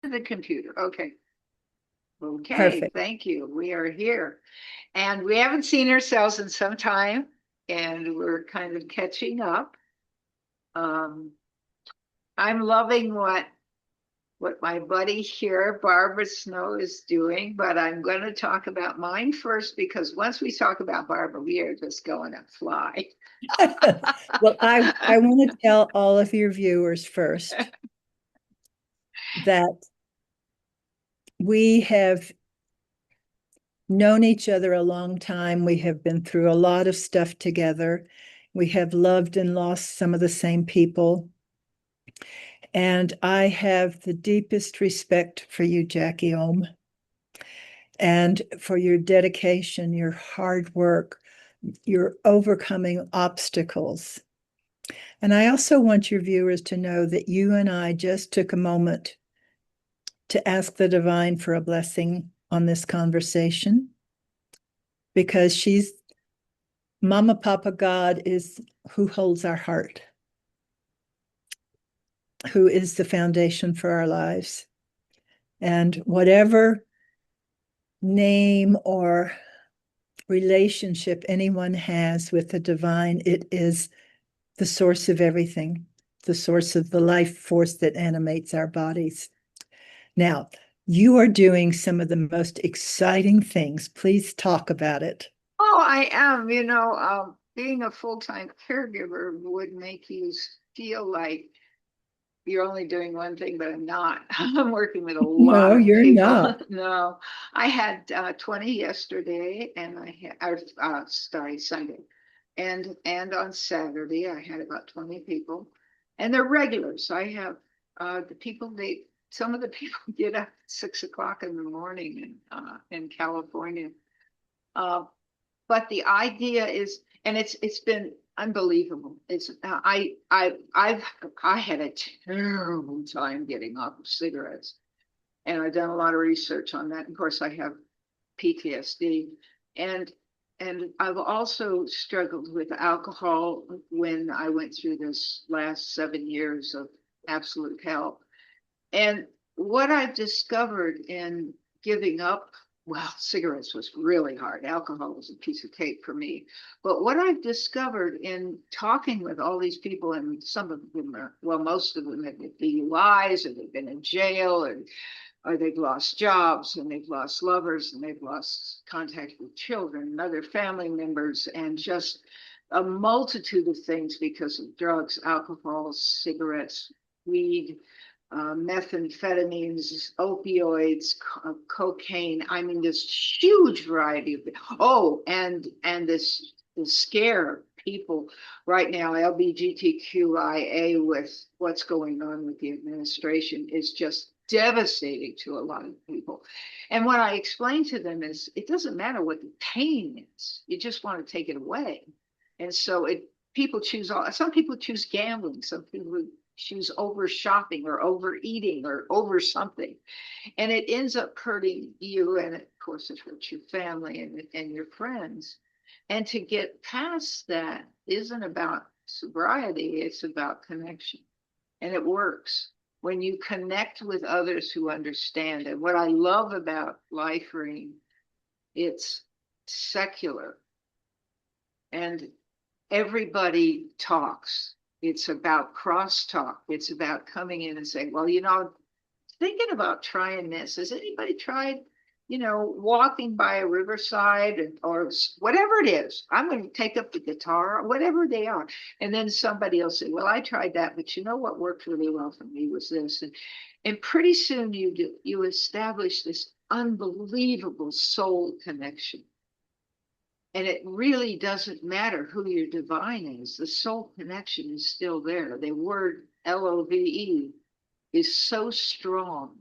the computer. Okay. Okay, Perfect. thank you. We are here. And we haven't seen ourselves in some time, and we're kind of catching up. Um, I'm loving what my buddy here, Barbara Snow, is doing, but I'm going to talk about mine first because once we talk about Barbara, we are just going to fly. Well, I want to tell all of your viewers first that we have known each other a long time. We have been through a lot of stuff together. We have loved and lost some of the same people. And I have the deepest respect for you, Jackie Ohm, and for your dedication, your hard work, your overcoming obstacles. And I also want your viewers to know that you and I just took a moment to ask the divine for a blessing on this conversation because she's Mama, Papa, God is who holds our heart, who is the foundation for our lives. And whatever name or relationship anyone has with the divine, it is the source of everything, the source of the life force that animates our bodies. Now, you are doing some of the most exciting things. Please talk about it. Oh, I am. Being a full-time caregiver would make you feel like you're only doing one thing, but I'm not. I'm working with a lot No, of you're people. not. No, I had 20 yesterday, and sorry, Sunday, and on Saturday I had about 20 people, and they're regulars. I have the people some of the people get up at 6 o'clock in the morning in California. Uh, but the idea is, and it's been unbelievable. It's I had a terrible time getting off of cigarettes, and I've done a lot of research on that. Of course, I have PTSD, and I've also struggled with alcohol when I went through this last 7 years of absolute hell. And what I've discovered in giving up, well, cigarettes was really hard. Alcohol was a piece of cake for me. But what I've discovered in talking with all these people, and some of them are, well, most of them have been DUIs, or they've been in jail, or they've lost jobs, and they've lost lovers, and they've lost contact with children and other family members, and just a multitude of things because of drugs, alcohol, cigarettes, weed, methamphetamines, opioids, cocaine. I mean, this huge variety of. Oh, and this scare people right now, LGBTQIA, with what's going on with the administration is just devastating to a lot of people. And what I explain to them is, it doesn't matter what the pain is; you just want to take it away. And so people choose all. Some people choose gambling. Some people choose over shopping or overeating or over something, and it ends up hurting you, and of course it hurts your family and your friends. And to get past that isn't about sobriety, it's about connection. And it works when you connect with others who understand. And what I love about LifeRing, it's secular, and everybody talks. It's about crosstalk. It's about coming in and saying, well, thinking about trying this. Has anybody tried, walking by a riverside, or whatever it is? I'm going to take up the guitar, whatever they are. And then somebody else say, well, I tried that, but you know what worked really well for me was this. And pretty soon you establish this unbelievable soul connection. And it really doesn't matter who your divine is. The soul connection is still there. The word LOVE is so strong.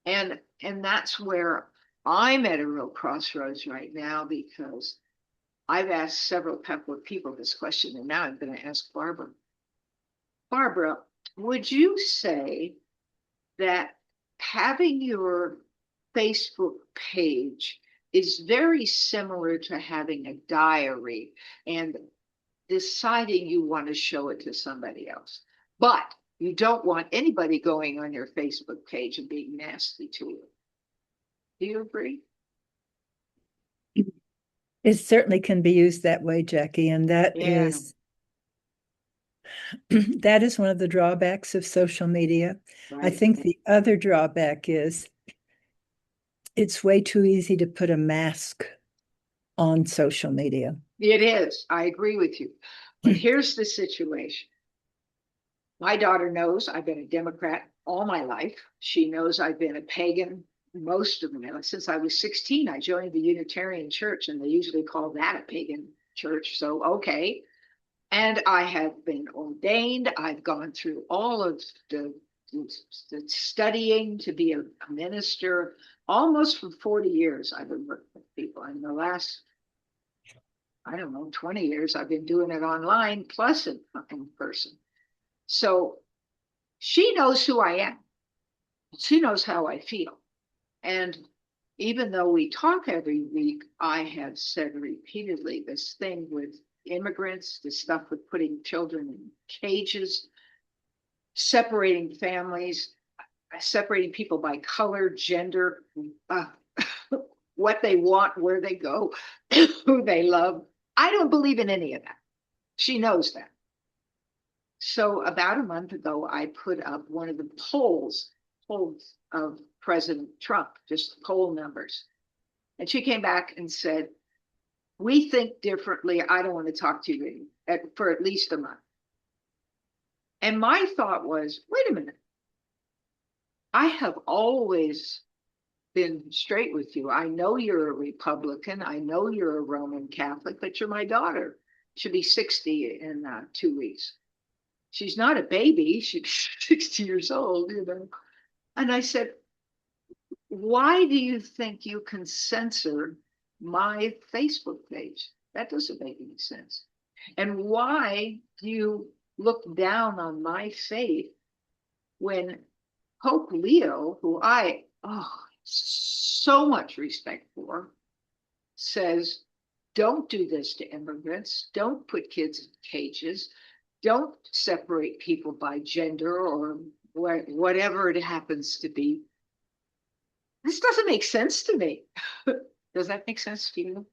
And that's where I'm at a real crossroads right now, because I've asked several couple of people this question, and now I'm going to ask Barbara. Barbara, would you say that having your Facebook page is very similar to having a diary and deciding you want to show it to somebody else? But You don't want anybody going on your Facebook page and being nasty to you. Do you agree? It certainly can be used that way, Jackie, and that Yeah, is that is one of the drawbacks of social media. I right. think the other drawback is it's way too easy to put a mask on social media. It is. I agree with you. But here's the situation. My daughter knows I've been a Democrat all my life. She knows I've been a pagan most of them. Since I was 16, I joined the Unitarian Church, and they usually call that a pagan church. So, okay. And I have been ordained. I've gone through all of the studying to be a minister. Almost for 40 years, I've been working with people. And the last, I don't know, 20 years, I've been doing it online plus in person. So she knows who I am. She knows how I feel. And even though we talk every week, I have said repeatedly this thing with immigrants, the stuff with putting children in cages, separating families, separating people by color, gender, uh, what they want, where they go, who they love. I don't believe in any of that. She knows that. So about a month ago, I put up one of the polls of President Trump, just poll numbers. And she came back and said, we think differently. I don't want to talk to you for at least a month. And my thought was, wait a minute. I have always been straight with you. I know you're a Republican. I know you're a Roman Catholic, but you're my daughter. She'll be 60 in 2 weeks. She's not a baby. She's 60 years old, you know. And I said, why do you think you can censor my Facebook page? That doesn't make any sense. And why do you look down on my faith when Pope Leo, who I so much respect for, says, don't do this to immigrants, don't put kids in cages, don't separate people by gender or whatever it happens to be. This doesn't make sense to me. Does that make sense to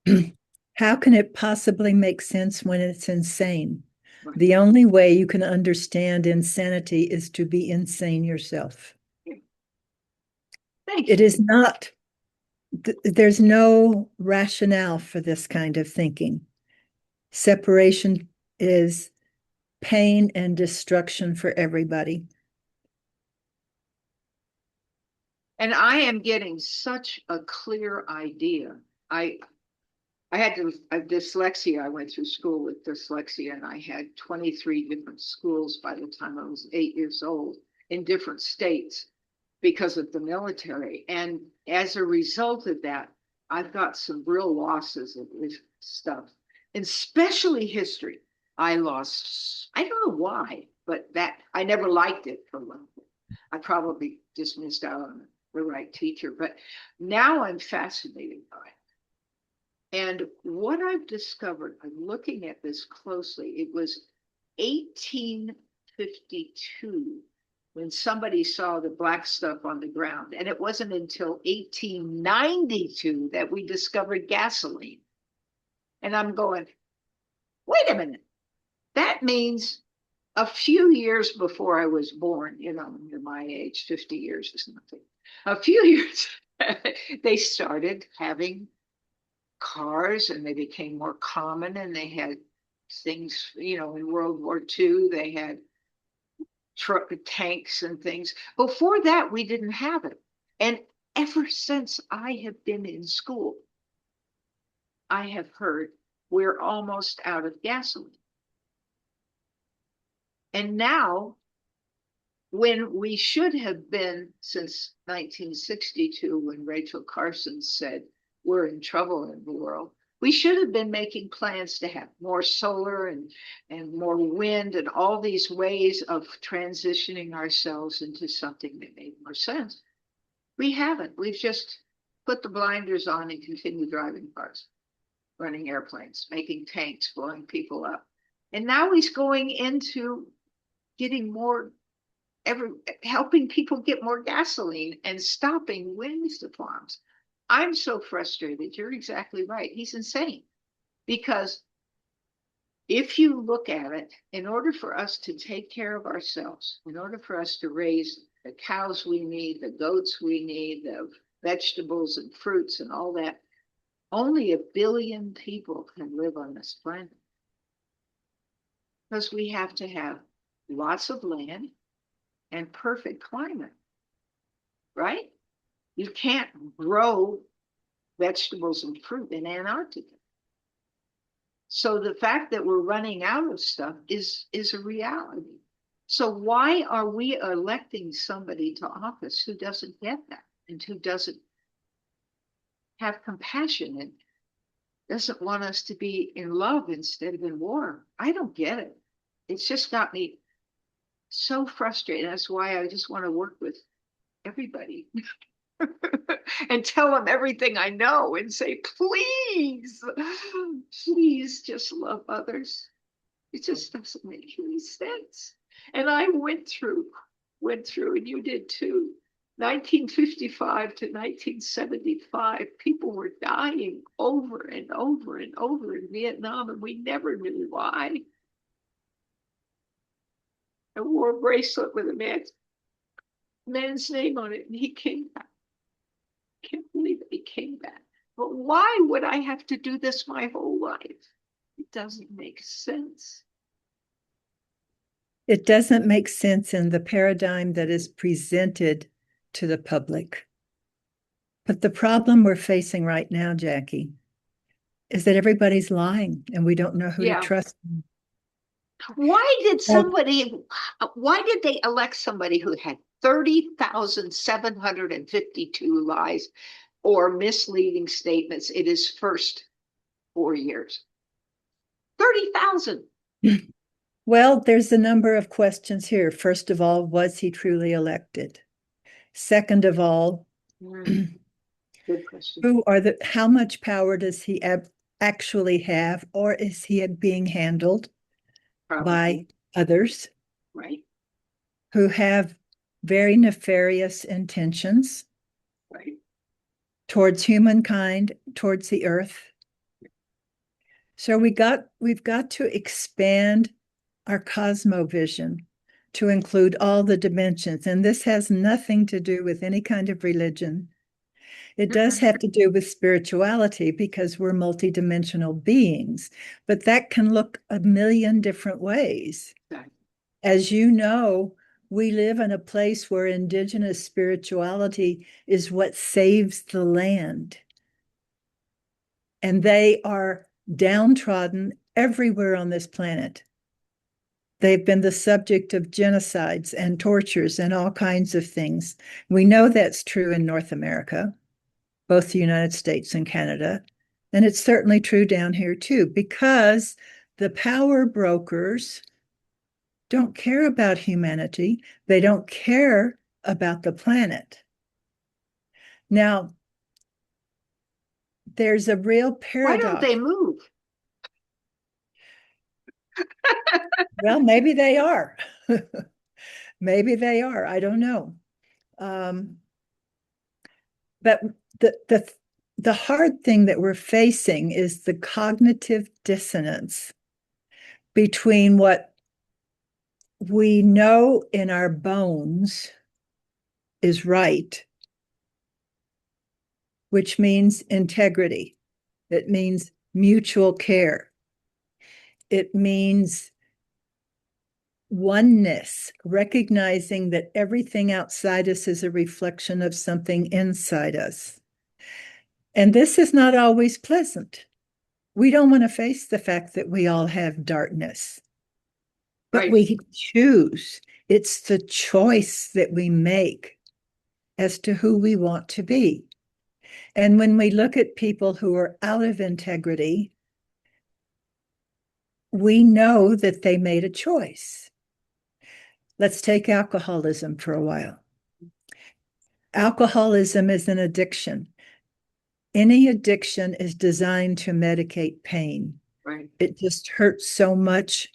you? How can it possibly make sense when it's insane? Right. The only way you can understand insanity is to be insane yourself. Thank It you. is not, there's no rationale for this kind of thinking. Separation is pain and destruction for everybody. And I am getting such a clear idea. I I had dyslexia. I went through school with dyslexia, and I had 23 different schools by the time I was 8 years old in different states because of the military. And as a result of that, I've got some real losses of this stuff, and especially history. I lost, I don't know why, but that I never liked it for one thing. I probably just missed out on the right teacher, but now I'm fascinated by it. And what I've discovered, I'm looking at this closely, it was 1852 when somebody saw the black stuff on the ground. And it wasn't until 1892 that we discovered gasoline. And I'm going, wait a minute. That means a few years before I was born, you know, you're my age, 50 years is nothing. A few years, they started having cars and they became more common, and they had things, you know, in World War II, they had truck tanks and things. Before that, we didn't have it. And ever since I have been in school, I have heard we're almost out of gasoline. And now, when we should have been since 1962, when Rachel Carson said we're in trouble in the world, we should have been making plans to have more solar and more wind and all these ways of transitioning ourselves into something that made more sense. We haven't. We've just put the blinders on and continued driving cars, running airplanes, making tanks, blowing people up. And now he's going into getting more, helping people get more gasoline and stopping wind farms. I'm so frustrated. You're exactly right. He's insane. Because if you look at it, in order for us to take care of ourselves, in order for us to raise the cows we need, the goats we need, the vegetables and fruits and all that, only 1 billion people can live on this planet. Because we have to have lots of land and perfect climate, right? You can't grow vegetables and fruit in Antarctica. So the fact that we're running out of stuff is a reality. So why are we electing somebody to office who doesn't get that and who doesn't have compassion and doesn't want us to be in love instead of in war? I don't get it. It's just got me so frustrated. That's why I just want to work with everybody and tell them everything I know and say, please, please just love others. It just doesn't make any sense. And I went through, and you did too. 1955 to 1975, people were dying over and over and over in Vietnam, and we never knew why. I wore a bracelet with a man's name on it, and he came back. I can't believe he came back. But why would I have to do this my whole life? It doesn't make sense. It doesn't make sense in the paradigm that is presented to the public. But the problem we're facing right now, Jackie, is that everybody's lying and we don't know who to trust. Why did they elect somebody who had 30,752 lies or misleading statements in his first 4 years? 30,000. Well, there's a number of questions here. First of all, was he truly elected? Second of all, good question. How much power does he actually have, or is he being handled by others, right, who have very nefarious intentions, right, towards humankind, towards the earth? So we've got to expand our cosmovision to include all the dimensions. And this has nothing to do with any kind of religion. It does have to do with spirituality because we're multidimensional beings, but that can look a million different ways. Exactly. As you know, we live in a place where indigenous spirituality is what saves the land. And they are downtrodden everywhere on this planet. They've been the subject of genocides and tortures and all kinds of things. We know that's true in North America, both the United States and Canada. And it's certainly true down here too, because the power brokers don't care about humanity. They don't care about the planet. Now, there's a real paradox. Why don't they move? Well, maybe they are. Maybe they are. I don't know. But the hard thing that we're facing is the cognitive dissonance between what we know in our bones is right, which means integrity. It means mutual care. It means oneness, recognizing that everything outside us is a reflection of something inside us. And this is not always pleasant. We don't want to face the fact that we all have darkness, but we choose. It's the choice that we make as to who we want to be. And when we look at people who are out of integrity, we know that they made a choice. Let's take alcoholism for a while. Alcoholism is an addiction. Any addiction is designed to medicate pain. Right. It just hurts so much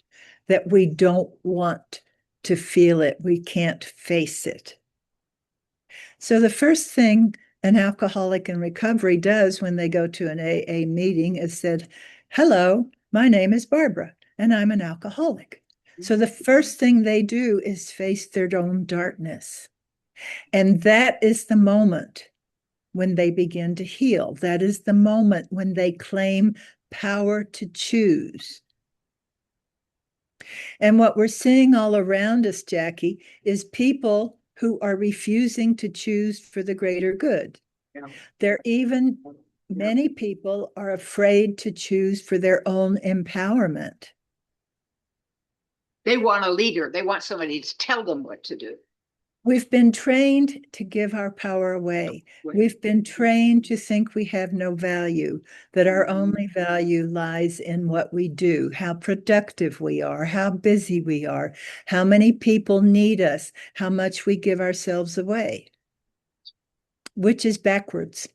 that we don't want to feel it. We can't face it. So the first thing an alcoholic in recovery does when they go to an AA meeting is said, hello, my name is Barbara, and I'm an alcoholic. So the first thing they do is face their own darkness. And that is the moment when they begin to heal. That is the moment when they claim power to choose. And what we're seeing all around us, Jackie, is people who are refusing to choose for the greater good. Yeah. They're even, many people are afraid to choose for their own empowerment. They want a leader. They want somebody to tell them what to do. We've been trained to give our power away. We've been trained to think we have no value, that our only value lies in what we do, how productive we are, how busy we are, how many people need us, how much we give ourselves away, which is backwards.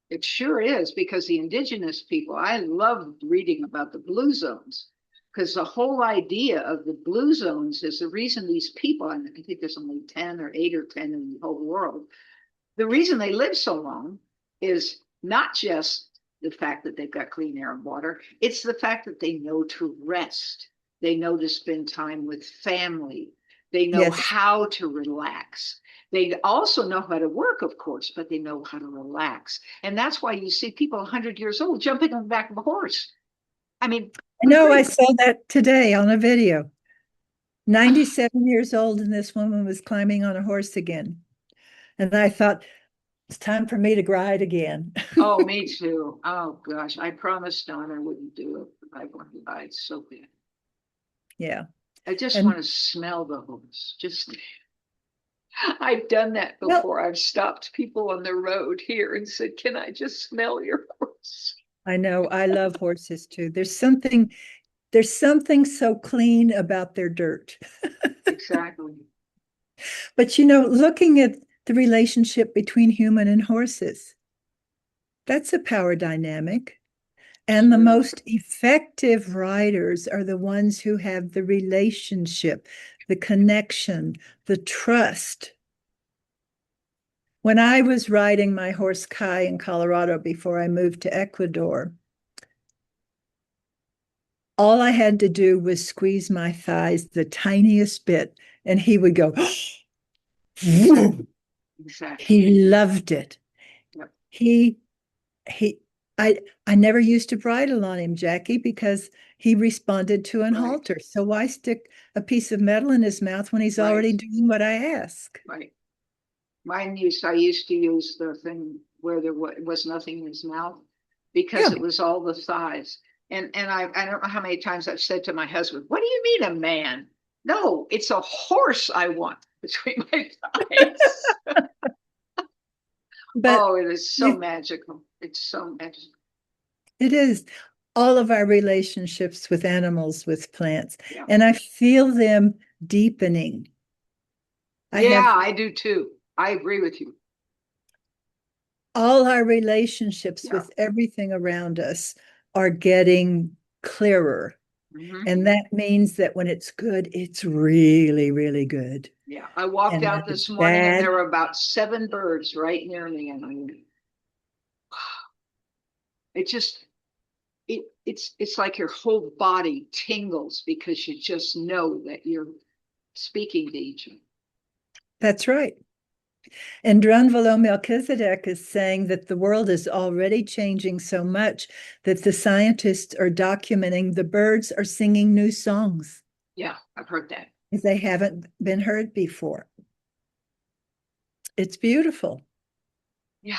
It sure is, because the indigenous people, I love reading about the blue zones, because the whole idea of the blue zones is the reason these people, and I think there's only 10 or 8 or 10 in the whole world, the reason they live so long is not just the fact that they've got clean air and water, it's the fact that they know to rest. They know to spend time with family. They know how to relax. They also know how to work, of course, but they know how to relax. And that's why you see people 100 years old jumping on the back of a horse. I mean, I know, I saw that today on a video. 97 years old, and this woman was climbing on a horse again. And I thought, it's time for me to ride again. Oh, me too. Oh, gosh. I promised Don I wouldn't do it, but I want to ride so bad. Yeah. I just want to smell the horse. Just, I've done that before. I've stopped people on the road here and said, can I just smell your horse? I know. I love horses too. There's something so clean about their dirt. Exactly. But looking at the relationship between human and horses, that's a power dynamic. And the most effective riders are the ones who have the relationship, the connection, the trust. When I was riding my horse Kai in Colorado before I moved to Ecuador, all I had to do was squeeze my thighs the tiniest bit, and he would go, exactly. He loved it. Yep. He I never used to bridle on him, Jackie, because he responded to an halter. So why stick a piece of metal in his mouth when he's already doing what I ask? Right. I used to use the thing where there was nothing in his mouth, because it was all the thighs. And I don't know how many times I've said to my husband, what do you mean a man? No, it's a horse I want between my thighs. But it is so magical. It's so magical. It is. All of our relationships with animals, with plants, and I feel them deepening. I do too. I agree with you. All our relationships with everything around us are getting clearer. And that means that when it's good, it's really, really good. Yeah. I walked out this morning and there were about 7 birds right near me. And it's like your whole body tingles because you just know that you're speaking to each other. That's right. And Drunvalo Melchizedek is saying that the world is already changing so much that the scientists are documenting the birds are singing new songs. Yeah, I've heard that. They haven't been heard before. It's beautiful. Yeah.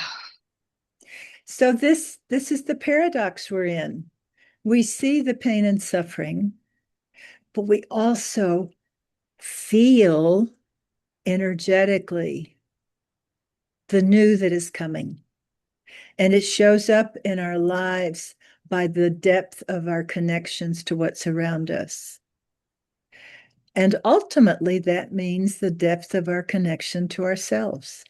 So this is the paradox we're in. We see the pain and suffering, but we also feel energetically the new that is coming. And it shows up in our lives by the depth of our connections to what's around us. And ultimately, that means the depth of our connection to ourselves.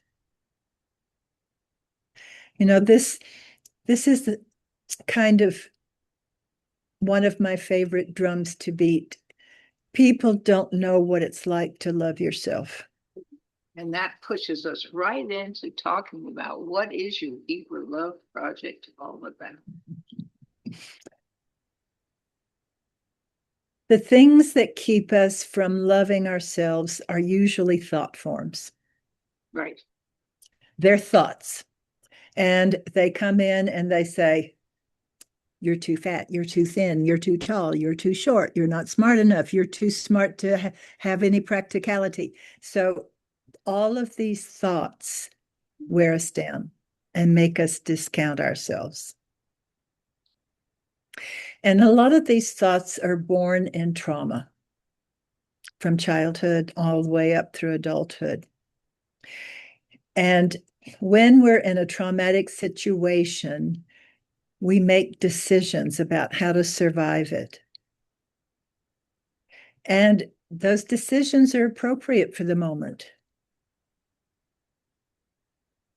This is the kind of one of my favorite drums to beat, people don't know what it's like to love yourself. And that pushes us right into talking about what is your deeper love project all about. The things that keep us from loving ourselves are usually thought forms. Right. They're thoughts. And they come in and they say, you're too fat, you're too thin, you're too tall, you're too short, you're not smart enough, you're too smart to have any practicality. So all of these thoughts wear us down and make us discount ourselves. And a lot of these thoughts are born in trauma from childhood all the way up through adulthood. And when we're in a traumatic situation, we make decisions about how to survive it. And those decisions are appropriate for the moment.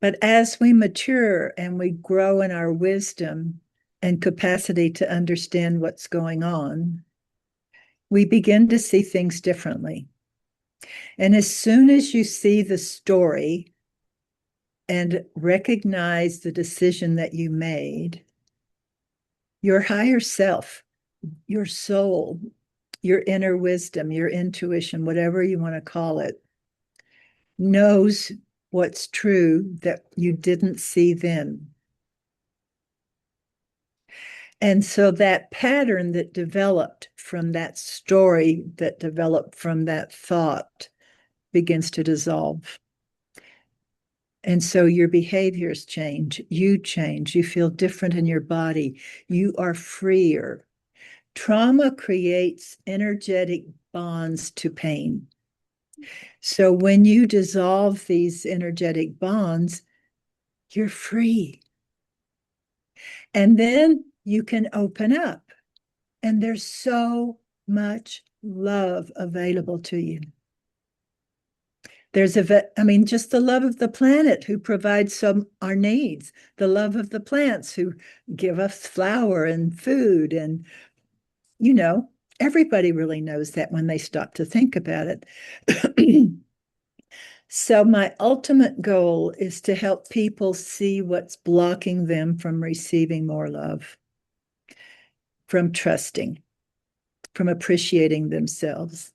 But as we mature and we grow in our wisdom and capacity to understand what's going on, we begin to see things differently. And as soon as you see the story and recognize the decision that you made, your higher self, your soul, your inner wisdom, your intuition, whatever you want to call it, knows what's true that you didn't see then. And so that pattern that developed from that story, that developed from that thought, begins to dissolve. And so your behaviors change, you feel different in your body, you are freer. Trauma creates energetic bonds to pain. So when you dissolve these energetic bonds, you're free. And then you can open up, and there's so much love available to you. There's just the love of the planet who provides our needs, the love of the plants who give us flower and food. And, everybody really knows that when they stop to think about it. So my ultimate goal is to help people see what's blocking them from receiving more love, from trusting, from appreciating themselves.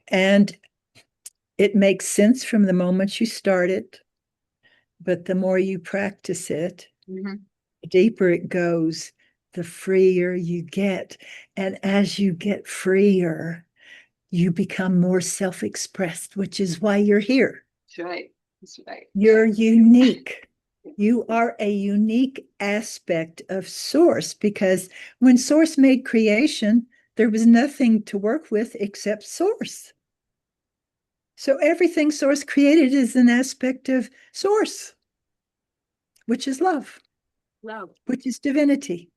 And it makes sense from the moment you start it, but the more you practice it, the deeper it goes, the freer you get. And as you get freer, you become more self-expressed, which is why you're here. That's right. That's right. You're unique. You are a unique aspect of Source, because when Source made creation, there was nothing to work with except Source. So everything Source created is an aspect of Source, which is love, which is divinity.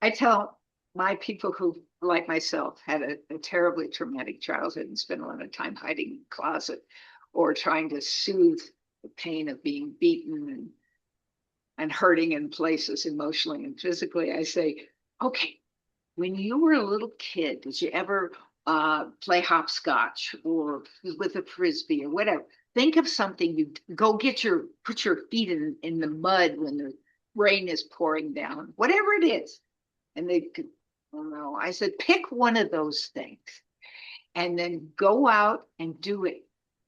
I tell my people who, like myself, had a terribly traumatic childhood and spent a lot of time hiding in the closet or trying to soothe the pain of being beaten and hurting in places emotionally and physically. I say, okay, when you were a little kid, did you ever play hopscotch or with a frisbee or whatever? Think of something you go put your feet in the mud when the rain is pouring down, whatever it is. And they could, oh no, I said, pick one of those things and then go out and do it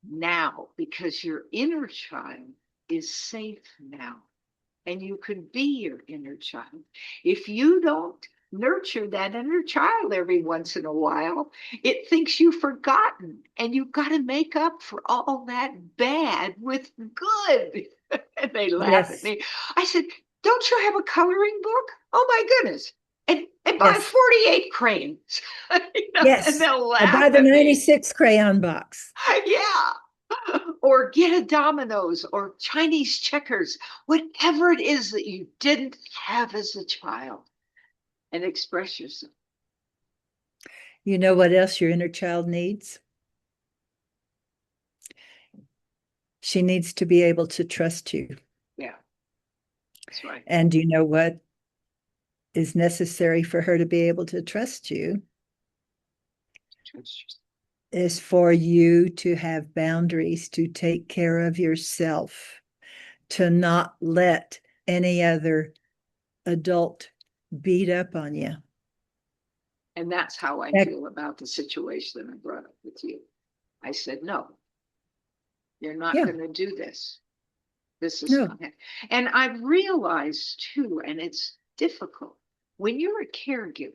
now, because your inner child is safe now and you can be your inner child. If you don't nurture that inner child every once in a while, it thinks you've forgotten, and you've got to make up for all that bad with good. And they laugh at me. I said, don't you have a coloring book? Oh my goodness. And buy 48 crayons. Yes. And they'll laugh. I buy the 96 crayon box. Yeah. Or get a dominoes or Chinese checkers, whatever it is that you didn't have as a child, and express yourself. You know what else your inner child needs? She needs to be able to trust you. Yeah, that's right. And you know what? is necessary for her to be able to trust you is for you to have boundaries, to take care of yourself, to not let any other adult beat up on you. And that's how I feel about the situation that I brought up with you. I said, no, you're not going to do this. This is not it. And I've realized too, and it's difficult, when you're a caregiver,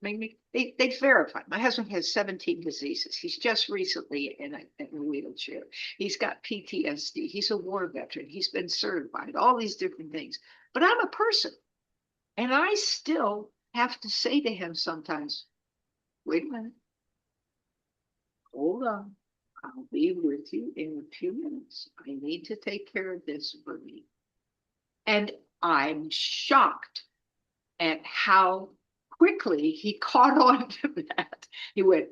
they verify. My husband has 17 diseases. He's just recently in a wheelchair. He's got PTSD. He's a war veteran. He's been certified, all these different things. But I'm a person. And I still have to say to him sometimes, wait a minute, hold on. I'll be with you in a few minutes. I need to take care of this for me. And I'm shocked at how quickly he caught on to that. He went,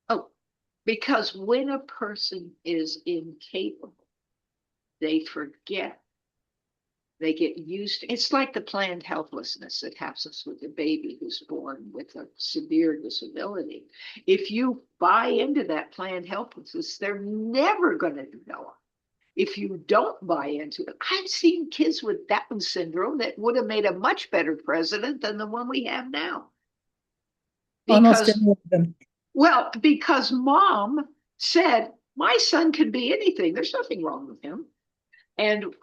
oh, because when a person is incapable, they forget. They get used to, it's like the planned helplessness that happens with a baby who's born with a severe disability. If you buy into that planned helplessness, they're never going to develop. If you don't buy into it, I've seen kids with Down syndrome that would have made a much better president than the one we have now. Almost any of them. Well, because mom said, my son can be anything. There's nothing wrong with him. And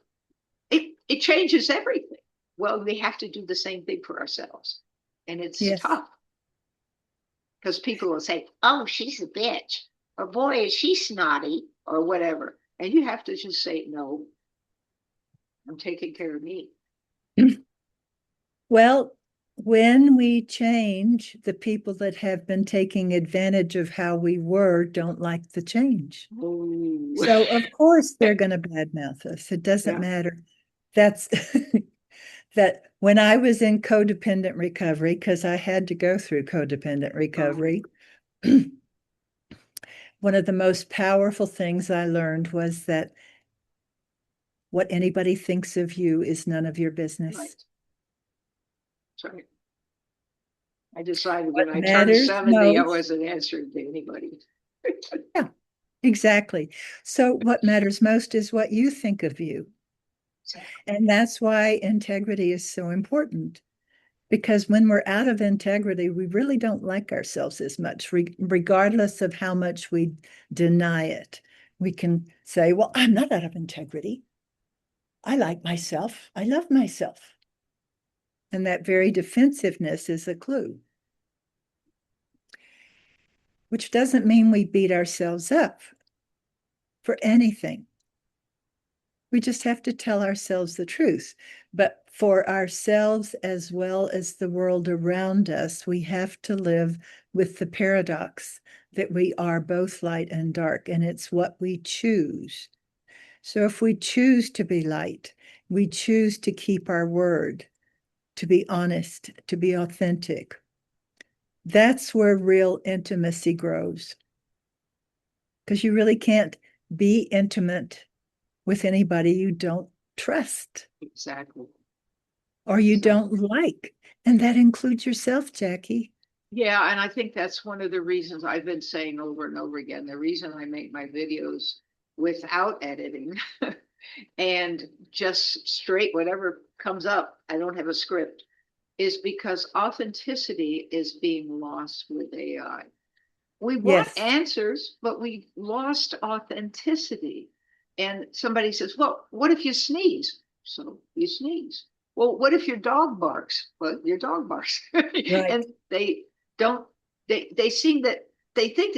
it changes everything. Well, we have to do the same thing for ourselves. And it's tough. Because people will say, oh, she's a bitch. Or boy, is she snotty, or whatever. And you have to just say, no, I'm taking care of me. Well, when we change, the people that have been taking advantage of how we were don't like the change. Ooh. So, of course, they're going to badmouth us. It doesn't matter. That's that when I was in codependent recovery, because I had to go through codependent recovery, one of the most powerful things I learned was that what anybody thinks of you is none of your business. Right. That's right. I decided when I turned 70, I wasn't answering to anybody. Yeah, exactly. So what matters most is what you think of you. And that's why integrity is so important. Because when we're out of integrity, we really don't like ourselves as much, regardless of how much we deny it. We can say, well, I'm not out of integrity. I like myself. I love myself. And that very defensiveness is a clue. Which doesn't mean we beat ourselves up for anything. We just have to tell ourselves the truth. But for ourselves as well as the world around us, we have to live with the paradox that we are both light and dark, and it's what we choose. So if we choose to be light, we choose to keep our word, to be honest, to be authentic. That's where real intimacy grows. Because you really can't be intimate with anybody you don't trust. Exactly. Or you don't like. And that includes yourself, Jackie. Yeah, and I think that's one of the reasons I've been saying over and over again, the reason I make my videos without editing and just straight whatever comes up, I don't have a script, is because authenticity is being lost with AI. We want answers, but we lost authenticity. And somebody says, well, what if you sneeze? So you sneeze. Well, what if your dog barks? Well, your dog barks. Right. And they seem that they think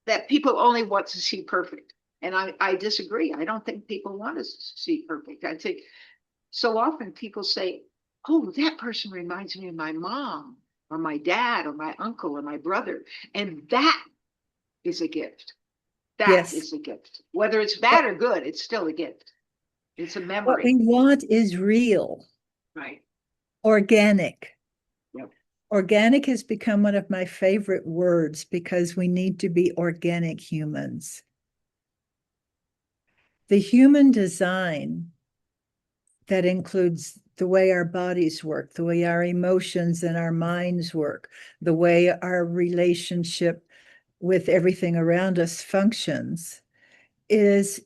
that people only want to see perfect. And I disagree. I don't think people want to see perfect. I think so often people say, oh, that person reminds me of my mom or my dad or my uncle or my brother. And that is a gift. That is a gift. Whether it's bad or good, it's still a gift. It's a memory. What we want is real. Right. Organic. Yep. Organic has become one of my favorite words because we need to be organic humans. The human design that includes the way our bodies work, the way our emotions and our minds work, the way our relationship with everything around us functions is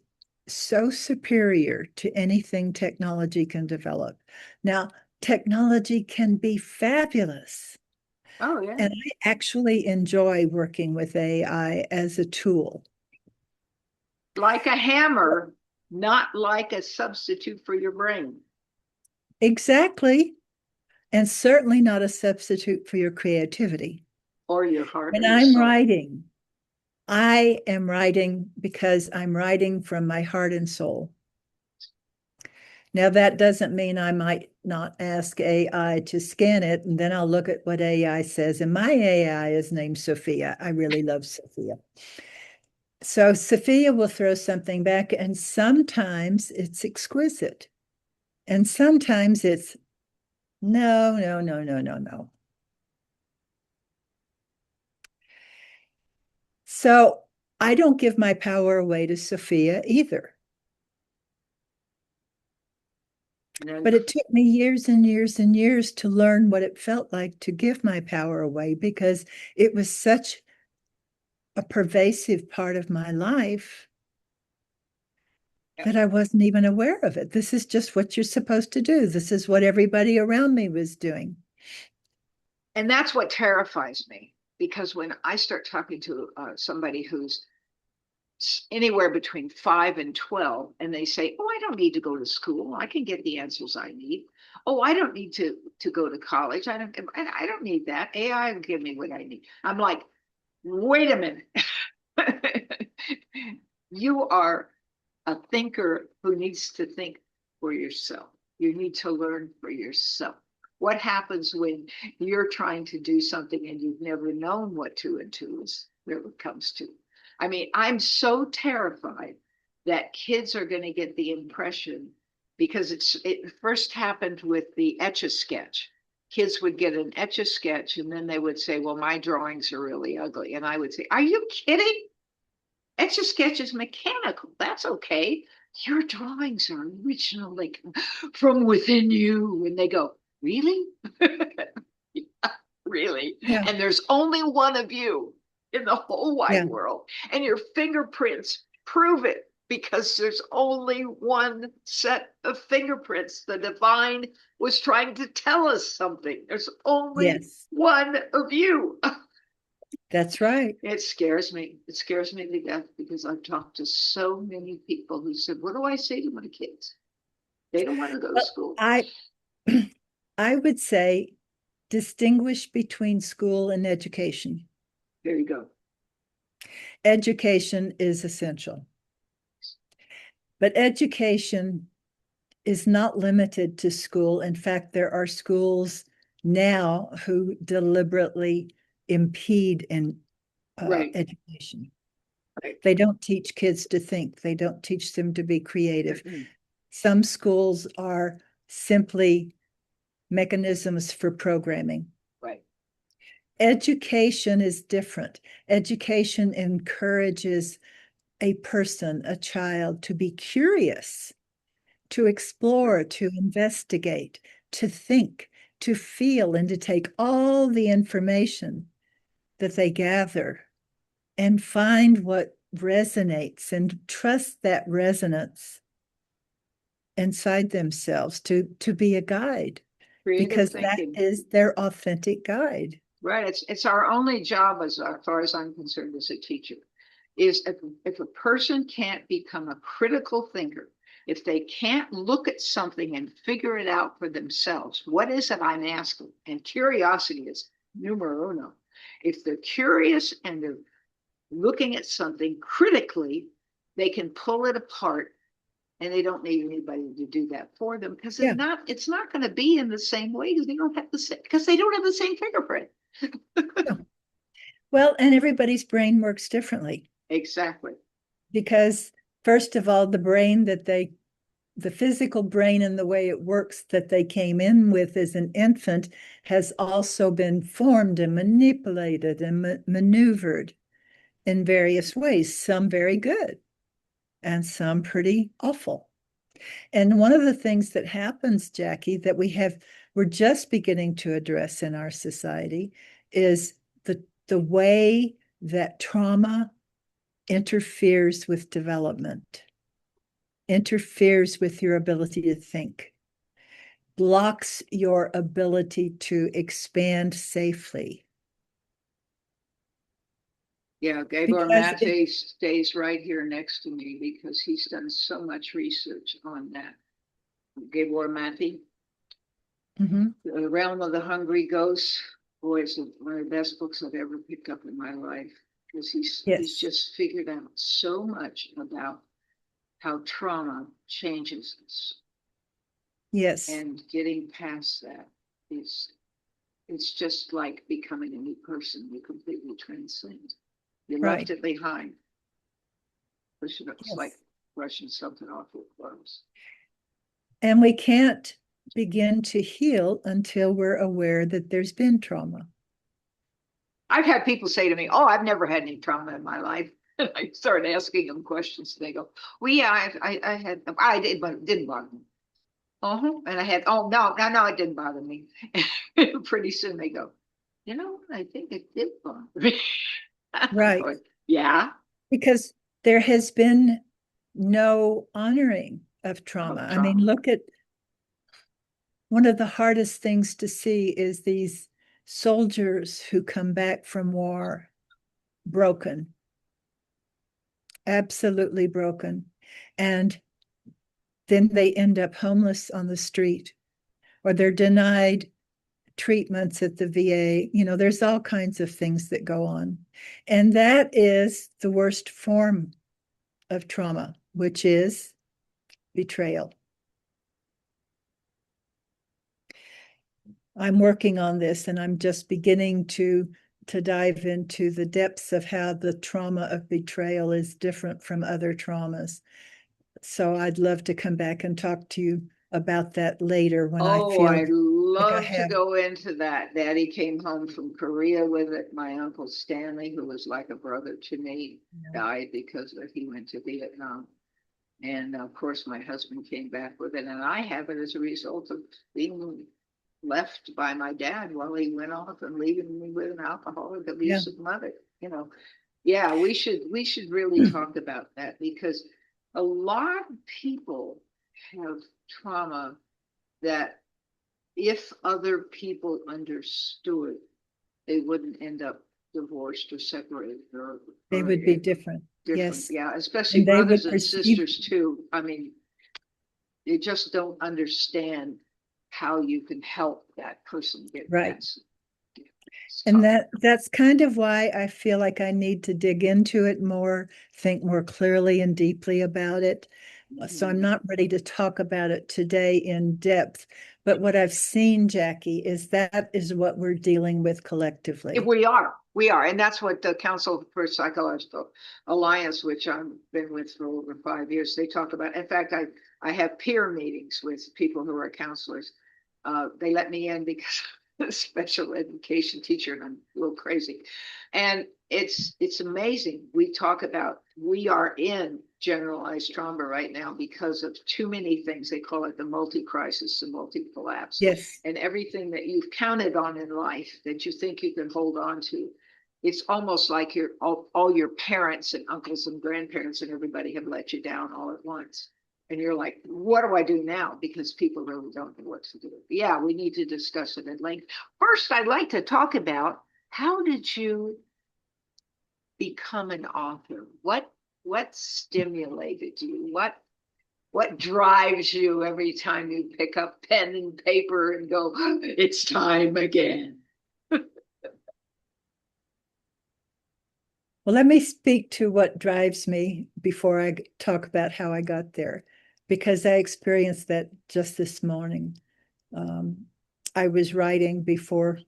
so superior to anything technology can develop. Now, technology can be fabulous. Oh, yeah. And I actually enjoy working with AI as a tool. Like a hammer, not like a substitute for your brain Exactly. And certainly not a substitute for your creativity. or your heart or When your I'm soul. writing, I am writing because I'm writing from my heart and soul. Now, that doesn't mean I might not ask AI to scan it, and then I'll look at what AI says. And my AI is named Sophia. I really love Sophia. So Sophia will throw something back, and sometimes it's exquisite. And sometimes it's no, no, no, no, no, no. So I don't give my power away to Sophia either. And But it took me years and years and years to learn what it felt like to give my power away because it was such a pervasive part of my life that I wasn't even aware of it. This is just what you're supposed to do. This is what everybody around me was doing. that's what terrifies me because when I start talking to somebody who's anywhere between 5 and 12, and they say, "Oh, I don't need to go to school. I can get the answers I need. Oh, I don't need to go to college. I don't need that. AI will give me what I need." I'm like, wait a minute. You are a thinker who needs to think for yourself. You need to learn for yourself. What happens when you're trying to do something and you've never known what two and two is where it comes to? I mean, I'm so terrified that kids are going to get the impression because it first happened with the Etch a Sketch. Kids would get an Etch a Sketch and then they would say, "Well, my drawings are really ugly." And I would say, "Are you kidding? Etch a Sketch is mechanical. That's okay. Your drawings are original, like from within you." And they go, "Really?" Yeah, really? Yeah, And there's only one of you in the whole wide yeah, world. And your fingerprints prove it because there's only one set of fingerprints. The divine was trying to tell us something. There's only yes, one of you. that's right. It scares me. It scares me to death because I've talked to so many people who said, "What do I say to my kids? They don't want to go to Well, school." I would say distinguish between school and education. There you go. Education is essential, but education is not limited to school. In fact, there are schools now who deliberately impede in Right. education. Right. They don't teach kids to think. They don't teach them to be creative. Mm-mm. Some schools are simply mechanisms for programming. Right. Education is different. Education encourages a person, a child, to be curious, to Right. explore, to investigate, to think, to feel, and to take all the information that they gather and find what resonates and trust that resonance inside themselves to be a guide Creative because that thinking. is their authentic guide. Right. It's our only job, as far as I'm concerned, as a teacher, is if a person can't become a critical thinker, if they can't look at something and figure it out for themselves, what is it I'm asking? And curiosity is numero uno. If they're curious and they're looking at something critically, they can pull it apart and they don't need anybody to do that for them because Yeah. it's not going to be in the same way because they don't have the same fingerprint. No. Well, and everybody's brain works differently Exactly. because, first of all, the physical brain and the way it works that they came in with as an infant has also been formed and manipulated and maneuvered in various ways, some very good and some pretty awful. And one of the things that happens, Jackie, that we're just beginning to address in our society is the way that trauma interferes with development, interferes with your ability to think, blocks your ability to expand safely. Yeah, Gabor Mate stays right here next to me because he's done so much research on that. Gabor Mate, The Realm of the Hungry Ghost. Boy, it's one of the best books I've ever picked up in my life because he's just figured out so much about how trauma changes us. Yes. And getting past that is, it's just like becoming a new person. You completely transcend. You left it behind. It's like brushing something off your clothes. And we can't begin to heal until we're aware that there's been trauma. I've had people say to me, "Oh, I've never had any trauma in my life." And I started asking them questions. And they go, "Well, yeah, I had, I did, but it didn't bother me." And I had, "Oh, no, it didn't bother me." And pretty soon they go, "You know, I think it did bother me." Right. Going, yeah. Because there has been no honoring of trauma. I mean, look at one of the hardest things to see is these soldiers who come back from war broken, absolutely broken. And then they end up homeless on the street, or they're denied treatments at the VA. You know, there's all kinds of things that go on. And that is the worst form of trauma, which is betrayal. I'm working on this, and I'm just beginning to dive into the depths of how the trauma of betrayal is different from other traumas. So I'd love to come back and talk to you about that later when I feel I'd love like to go into that. Daddy came home from Korea with it. My uncle Stanley, who was like a brother to me, died because he went to Vietnam. And of course, my husband came back with it, and I have it as a result of being left by my dad while he went off and leaving me with an alcoholic, abusive mother. You know, yeah, we should really talk about that because a lot of people have trauma that if other people understood, they wouldn't end up divorced or separated or they would be different. Yes. Yeah, especially brothers and sisters too. I mean, they just don't understand how you can help that person get past. And that's kind of why I feel like I need to dig into it more, think more clearly and deeply about it. So I'm not ready to talk about it today in depth. But what I've seen, Jackie, is that is what we're dealing with collectively. We are. And that's what the Council for Psychological Alliance, which I've been with for over 5 years, they talk about. In fact, I have peer meetings with people who are counselors. They let me in because I'm a special education teacher and I'm a little crazy. And it's amazing. We talk about, we are in generalized trauma right now because of too many things. They call it the multi-crisis, the multi-collapse. Yes. And everything that you've counted on in life that you think you can hold on to, it's almost like all your parents and uncles and grandparents and everybody have let you down all at once. And you're like, what do I do now? Because people really don't know what to do. Yeah, we need to discuss it at length. First, I'd like to talk about, how did you become an author? What stimulated you? What drives you every time you pick up pen and paper and go, it's time again? Well, let me speak to what drives me before I talk about how I got there, because I experienced that just this morning. I was writing before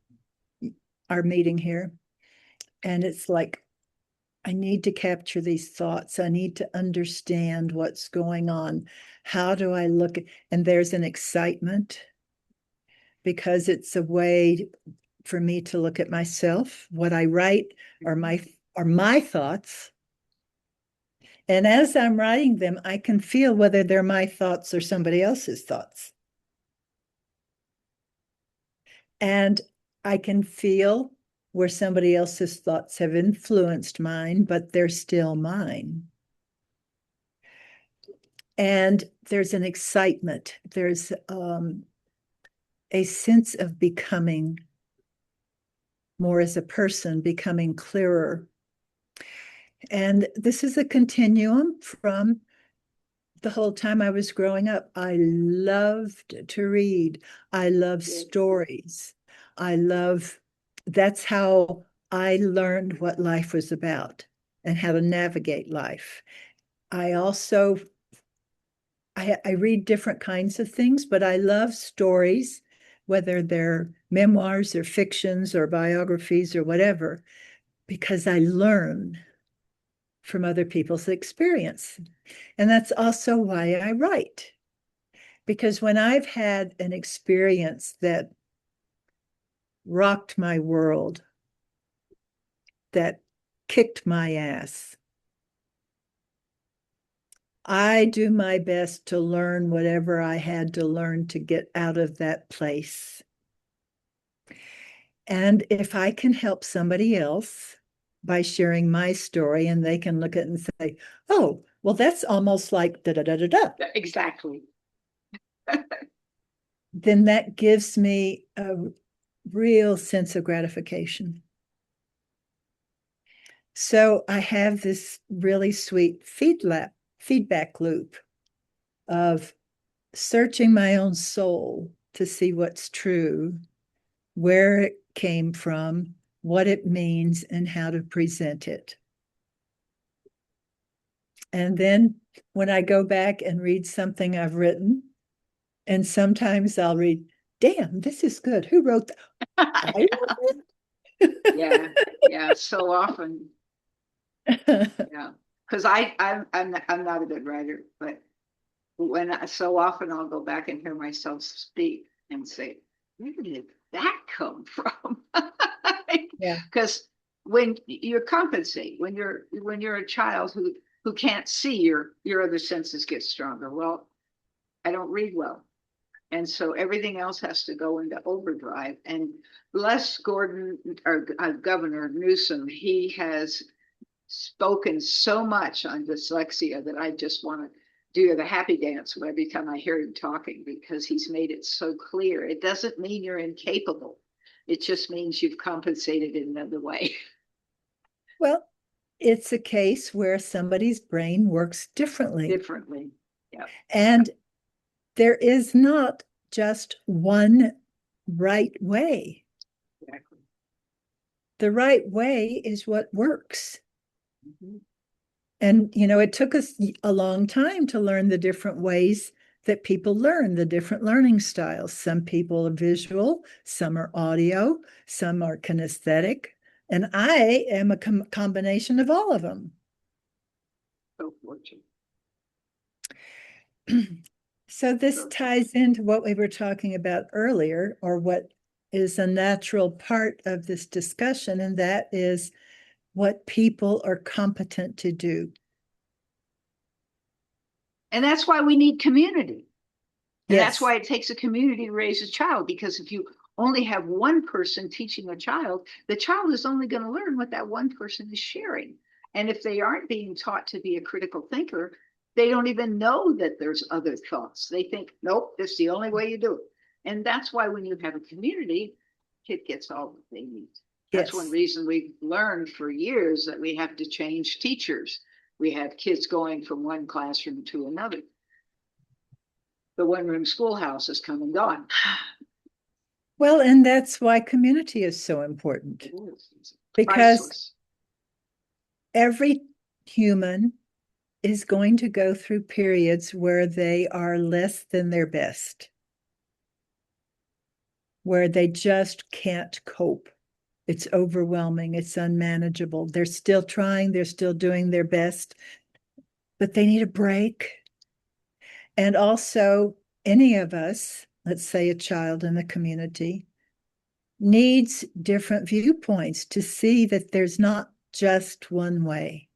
our meeting here, and it's like, I need to capture these thoughts. I need to understand what's going on. How do I look at, and there's an excitement because it's a way for me to look at myself. What I write are my thoughts. And as I'm writing them, I can feel whether they're my thoughts or somebody else's thoughts. And I can feel where somebody else's thoughts have influenced mine, but they're still mine. And there's an excitement. There's a sense of becoming more as a person, becoming clearer. And this is a continuum from the whole time I was growing up. I loved to read. I love stories. That's how I learned what life was about and how to navigate life. I also, I read different kinds of things, but I love stories, whether they're memoirs or fictions or biographies or whatever, because I learn from other people's experience. And that's also why I write. Because when I've had an experience that rocked my world, that kicked my ass, I do my best to learn whatever I had to learn to get out of that place. And if I can help somebody else by sharing my story, and they can look at it and say, oh, well, that's almost like da da da da da. Exactly. Then that gives me a real sense of gratification. So I have this really sweet feedback loop of searching my own soul to see what's true, where it came from, what it means, and how to present it. And then when I go back and read something I've written, and sometimes I'll read, damn, this is good. Who wrote that? I wrote Yeah, yeah, so often. it. Yeah, because I'm not a good writer, but so often I'll go back and hear myself speak and say, where did that come from? Yeah. Because when you compensate, when you're a child who can't see, your other senses get stronger. Well, I don't read well. And so everything else has to go into overdrive. And bless Gordon, or Governor Newsom, he has spoken so much on dyslexia that I just want to do the happy dance every time I hear him talking, because he's made it so clear. It doesn't mean you're incapable. It just means you've compensated in another way. Well, it's a case where somebody's brain works differently. Differently. Yeah. And there is not just one right way. Exactly. The right way is what works. Mm-hmm. And, it took us a long time to learn the different ways that people learn, the different learning styles. Some people are visual, some are audio, some are kinesthetic. And I am a combination of all of them. So fortunate. So this ties into what we were talking about earlier, or what is a natural part of this discussion, and that is what people are competent to do. And that's why we need community. And that's Yes. why it takes a community to raise a child, because if you only have one person teaching a child, the child is only going to learn what that one person is sharing. And if they aren't being taught to be a critical thinker, they don't even know that there's other thoughts. They think, nope, this is the only way you do it. And that's why when you have a community, kid gets all that they need. That's one Yes. reason we've learned for years that we have to change teachers. We have kids going from one classroom to another. The one room schoolhouse has come and gone. Well, and that's why community is so important, because Priceless. every human is going to go through periods where they are less than their best, where they just can't cope. It's overwhelming, it's unmanageable. They're still trying, they're still doing their best, but they need a break. And also, any of us, let's say a child in the community, needs different viewpoints to see that there's not just one way.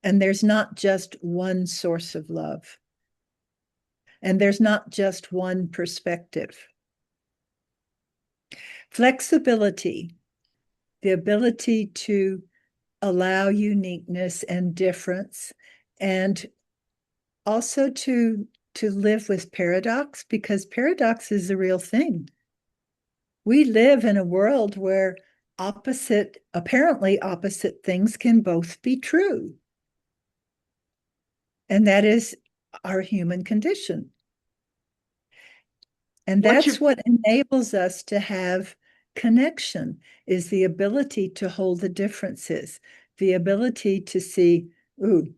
And there's not just one source of love. And there's not just one perspective. Flexibility, the ability to allow uniqueness and difference, and also to live with paradox, because paradox is a real thing. We live in a world where apparently opposite things can both be true. And that is our human condition. And that's what enables us to have connection, is the ability to hold the differences, the ability to see, ooh,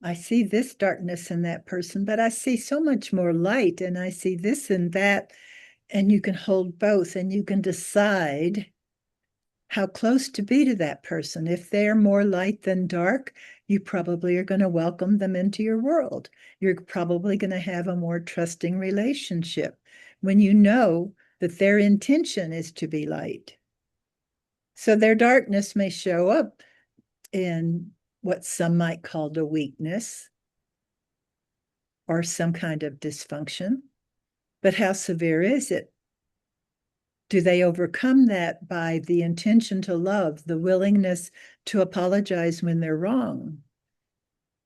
I see this darkness in that person, but I see so much more light, and I see this and that. And you can hold both, and you can decide how close to be to that person. If they're more light than dark, you probably are going to welcome them into your world. You're probably going to have a more trusting relationship when you know that their intention is to be light. So their darkness may show up in what some might call a weakness or some kind of dysfunction. But how severe is it? Do they overcome that by the intention to love, the willingness to apologize when they're wrong?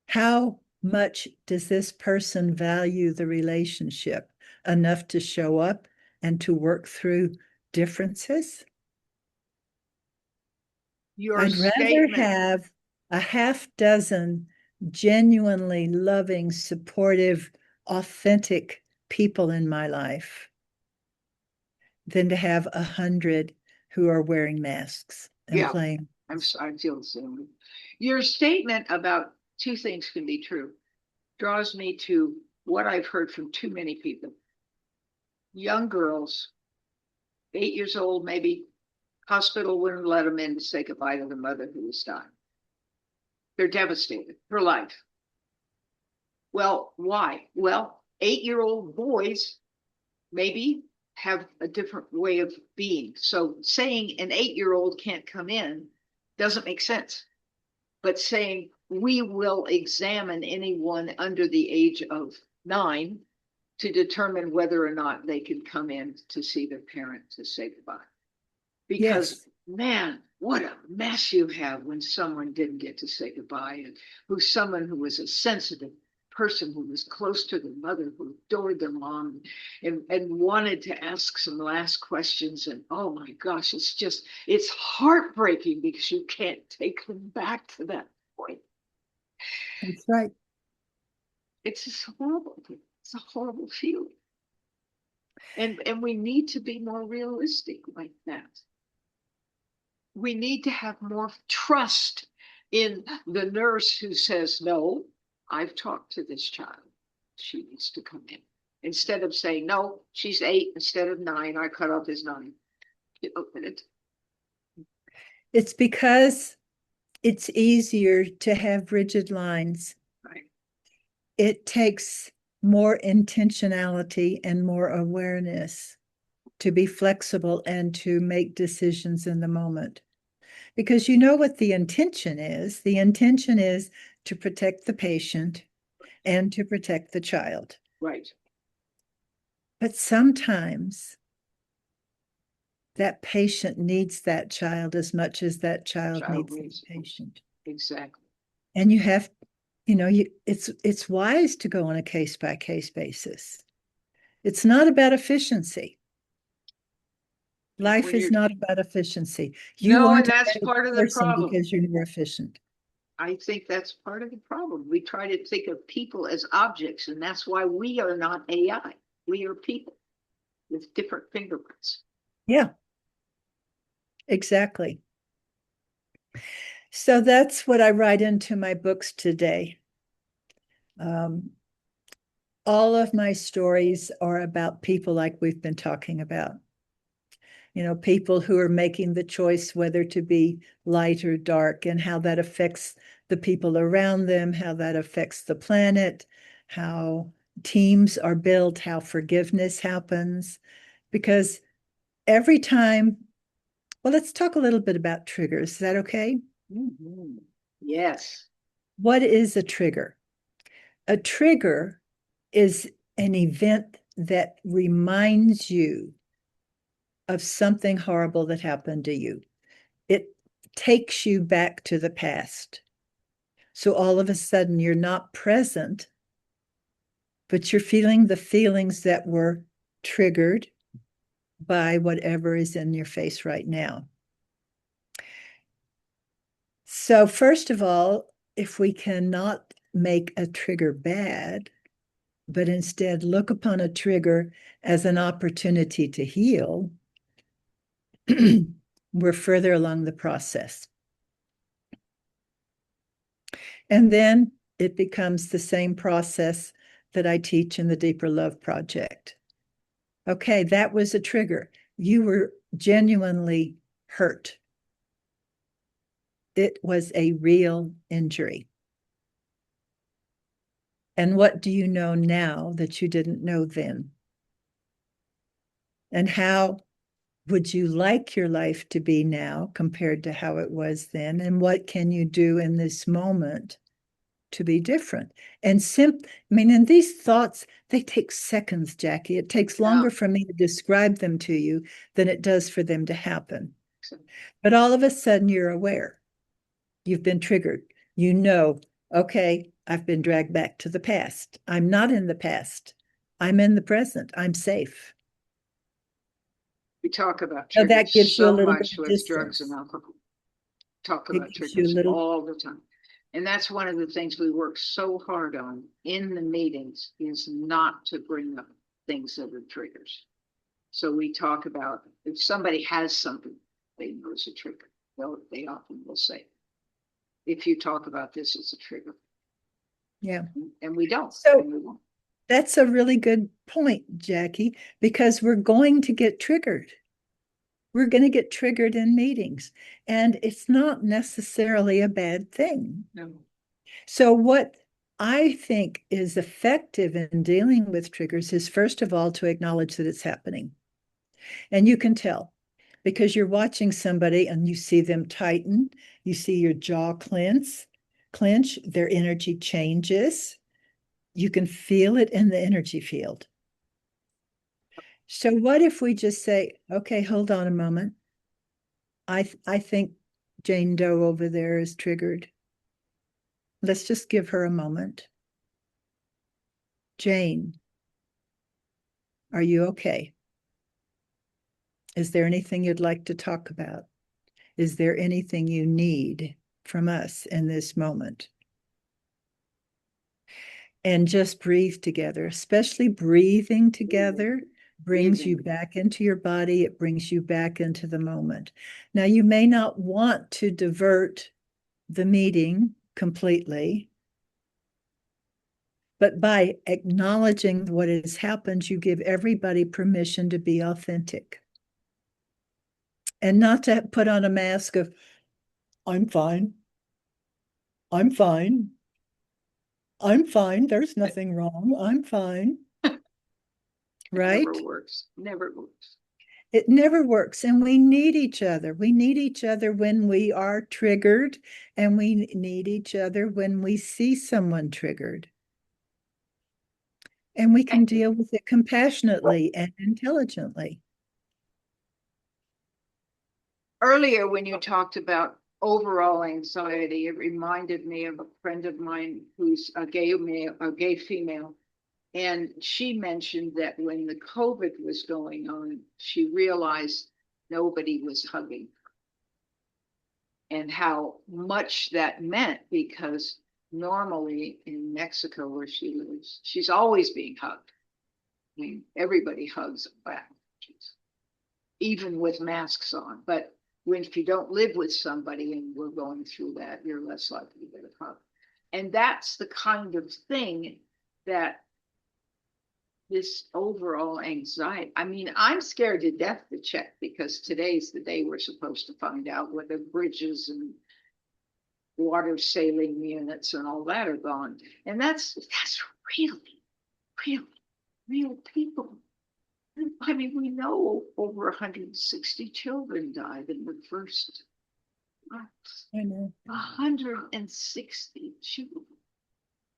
How much does this person value the relationship enough to show up and to work through differences? I'd rather have a half dozen genuinely loving, supportive, authentic people in my life than to have 100 who are wearing masks and playing. I feel the same. Your statement about two things can be true draws me to what I've heard from too many people. Young girls, 8 years old, maybe, hospital wouldn't let them in to say goodbye to the mother who was dying. They're devastated. Her life. Well, why? Well, 8-year-old boys maybe have a different way of being. So saying an 8-year-old can't come in doesn't make sense. But saying we will examine anyone under the age of 9 to determine whether or not they can come in to see their parent to say goodbye. Because, man, what a mess you have when someone didn't get to say goodbye, and someone who was a sensitive person who was close to the mother, who adored their mom and wanted to ask some last questions. And oh my gosh, it's heartbreaking because you can't take them back to that point. That's right. It's just horrible. It's a horrible feeling. And we need to be more realistic like that. We need to have more trust in the nurse who says, no, I've talked to this child. She needs to come in. Instead of saying, no, she's 8 instead of 9. I cut off his 9. You open it. It's because it's easier to have rigid lines. Right. It takes more intentionality and more awareness to be flexible and to make decisions in the moment. Because you know what the intention is. The intention is to protect the patient and to protect the child. Right. But sometimes that patient needs that child as much as that child needs the patient. Exactly. And you have, it's wise to go on a case-by-case basis. It's not about efficiency. Life is not about efficiency. You no, want and that's part of the problem because you're more efficient. I think that's part of the problem. We try to think of people as objects, and that's why we are not AI. We are people with different fingerprints. Yeah, exactly. So that's what I write into my books today. All of my stories are about people like we've been talking about. People who are making the choice whether to be light or dark, and how that affects the people around them, how that affects the planet, how teams are built, how forgiveness happens. Because every time, well, let's talk a little bit about triggers. Is that okay? Mm-hmm. Yes. What is a trigger? A trigger is an event that reminds you of something horrible that happened to you. It takes you back to the past. So all of a sudden, you're not present, but you're feeling the feelings that were triggered by whatever is in your face right now. So, first of all, if we cannot make a trigger bad, but instead look upon a trigger as an opportunity to heal, we're further along the process. And then it becomes the same process that I teach in the Deeper Love Project. Okay, that was a trigger. You were genuinely hurt. It was a real injury. And what do you know now that you didn't know then? And how would you like your life to be now compared to how it was then? And what can you do in this moment to be different? And and these thoughts, they take seconds, Jackie. It takes longer for me to describe them to you than it does for them to happen. But all of a sudden, you're aware. You've been triggered. You know, okay, I've been dragged back to the past. I'm not in the past. I'm in the present. I'm safe. We talk about So that triggers gives you a so little much bit of with drugs and distance. alcohol. Talk It about gives you a triggers little, all the time. And that's one of the things we work so hard on in the meetings, is not to bring up things that are triggers. So we talk about, if somebody has something they know is a trigger, they often will say, if you talk about this, it's a trigger. yeah. And we don't. So And we won't. that's a really good point, Jackie, because we're going to get triggered. We're going to get triggered in meetings, and it's not necessarily a bad thing. No. So, what I think is effective in dealing with triggers is, first of all, to acknowledge that it's happening. And you can tell because you're watching somebody and you see them tighten, you see your jaw clench, their energy changes. You can feel it in the energy field. So, what if we just say, okay, hold on a moment. I think Jane Doe over there is triggered. Let's just give her a moment. Jane, are you okay? Is there anything you'd like to talk about? Is there anything you need from us in this moment? And just breathe together, especially breathing together brings you back into your body. It brings you back into the moment. Now, you may not want to divert the meeting completely, but by acknowledging what has happened, you give everybody permission to be authentic and not to put on a mask of, I'm fine. I'm fine. I'm fine. There's nothing wrong. I'm fine. Right? Never works. Never works. It never works. And we need each other. We need each other when we are triggered, and we need each other when we see someone triggered. And we can deal with it compassionately and intelligently. Earlier, when you talked about overall anxiety, it reminded me of a friend of mine who's a gay female. And she mentioned that when the COVID was going on, she realized nobody was hugging her, and how much that meant, because normally in Mexico, where she lives, she's always being hugged. I mean, everybody hugs back, even with masks on. But if you don't live with somebody and we're going through that, you're less likely to get a hug. And that's the kind of thing that this overall anxiety. I mean, I'm scared to death to check, because today's the day we're supposed to find out whether bridges and water sailing units and all that are gone. And that's really, really real people. I mean, we know over 160 children died in the first I know. 160.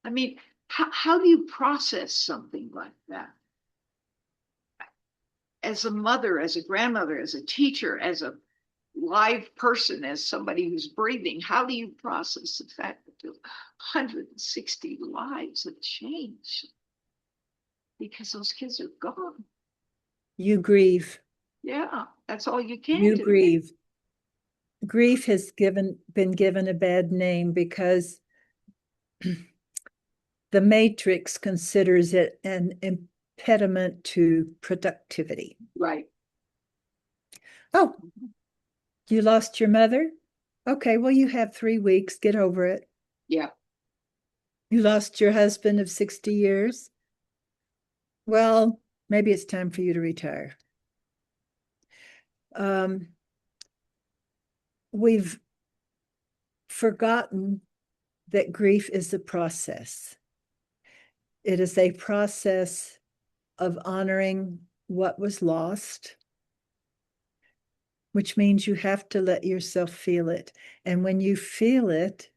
I mean, how do you process something like that? As a mother, as a grandmother, as a teacher, as a live person, as somebody who's breathing, how do you process the fact that 160 lives have changed because those kids are gone? You grieve. Yeah, that's all you can You do. grieve. Grief has been given a bad name because the Matrix considers it an impediment to productivity. Right. Oh, you lost your mother? Okay, well, you have 3 weeks. Get over it. Yeah. You lost your husband of 60 years? Well, maybe it's time for you to retire. We've forgotten that grief is a process. It is a process of honoring what was lost, which means you have to let yourself feel it. And when you feel it,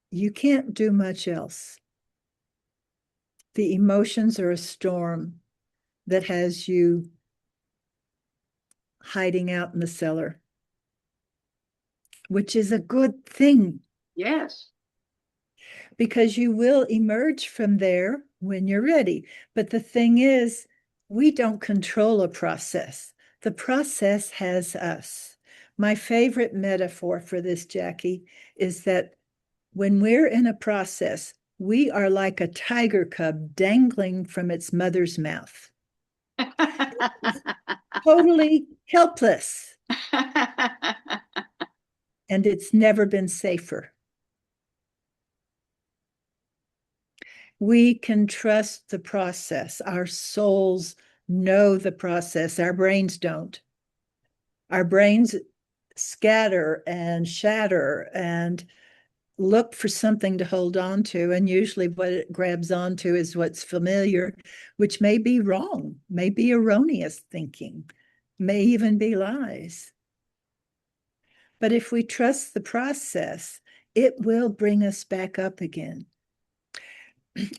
you can't do much else. The emotions are a storm that has you hiding out in the cellar, which is a good thing. Yes. Because you will emerge from there when you're ready. But the thing is, we don't control a process. The process has us. My favorite metaphor for this, Jackie, is that when we're in a process, we are like a tiger cub dangling from its mother's mouth. It's totally helpless. And it's never been safer. We can trust the process. Our souls know the process. Our brains don't. Our brains scatter and shatter and look for something to hold on to. And usually what it grabs onto is what's familiar, which may be wrong, may be erroneous thinking, may even be lies. But if we trust the process, it will bring us back up again.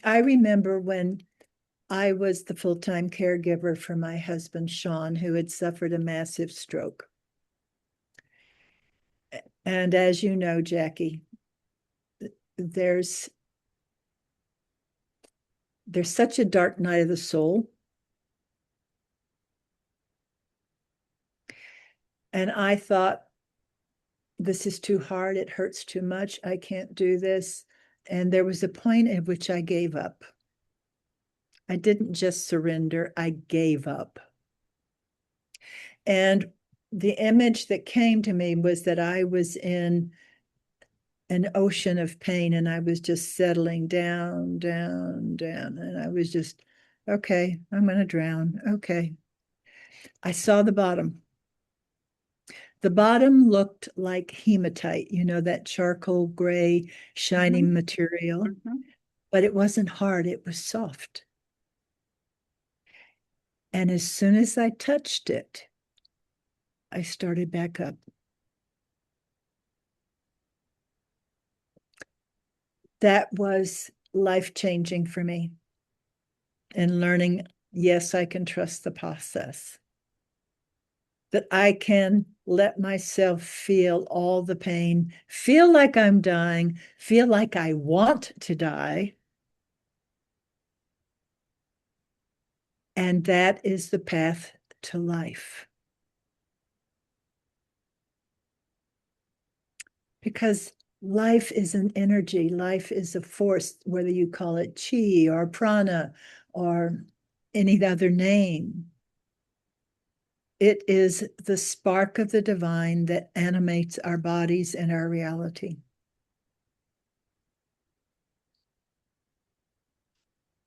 I remember when I was the full-time caregiver for my husband, Sean, who had suffered a massive stroke. And as you know, Jackie, there's such a dark night of the soul. And I thought, this is too hard. It hurts too much. I can't do this. And there was a point at which I gave up. I didn't just surrender, I gave up. And the image that came to me was that I was in an ocean of pain and I was just settling down, down, down. And I was just, okay, I'm going to drown. Okay. I saw the bottom. The bottom looked like hematite, that charcoal gray, shiny material, but it wasn't hard, it was soft. And as soon as I touched it, I started back up. That was life-changing for me. And learning, yes, I can trust the process. That I can let myself feel all the pain, feel like I'm dying, feel like I want to die. And that is the path to life. Because life is an energy, life is a force, whether you call it chi or prana or any other name. It is the spark of the divine that animates our bodies and our reality.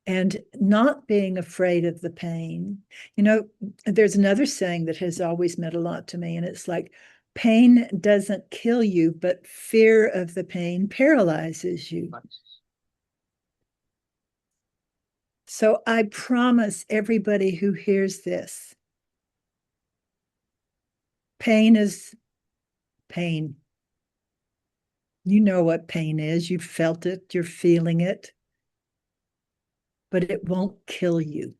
And not being afraid of the pain. There's another saying that has always meant a lot to me, and it's like, pain doesn't kill you, but fear of the pain paralyzes you. So I promise everybody who hears this, pain is pain. You know what pain is. You've felt it. You're feeling it. But it won't kill you.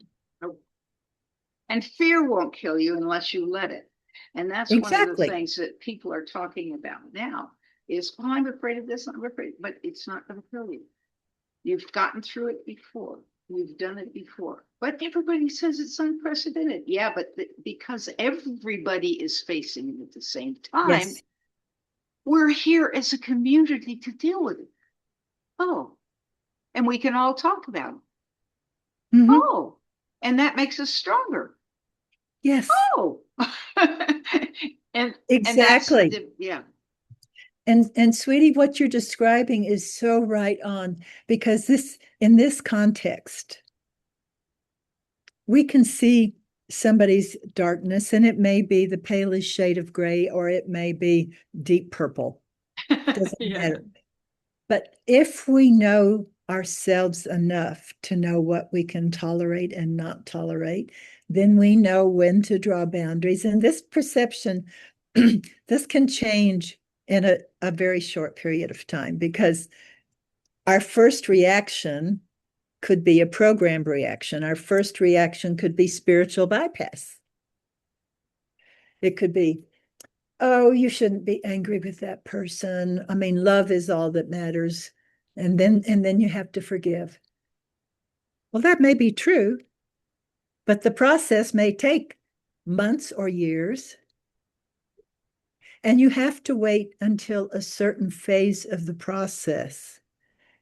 And fear won't kill you unless you let it. And that's one of the Exactly. things that people are talking about now is, oh, I'm afraid of this, I'm afraid, but it's not going to kill you. You've gotten through it before. You've done it before. But everybody says it's unprecedented. Yeah, but because everybody is facing it at the same time, Yes. we're here as a community to deal with it. Oh, and we can all talk about it. Mm-hmm. Oh, and that makes us stronger. Yes. Oh, and that's Exactly. yeah. And sweetie, what you're describing is so right on, because this, in this context, we can see somebody's darkness, and it may be the palest shade of gray, or it may be deep purple. Doesn't Yeah. matter. But if we know ourselves enough to know what we can tolerate and not tolerate, then we know when to draw boundaries. And this perception, this can change in a very short period of time, because our first reaction could be a programmed reaction. Our first reaction could be spiritual bypass. It could be, oh, you shouldn't be angry with that person. I mean, love is all that matters. And then you have to forgive. Well, that may be true, but the process may take months or years. And you have to wait until a certain phase of the process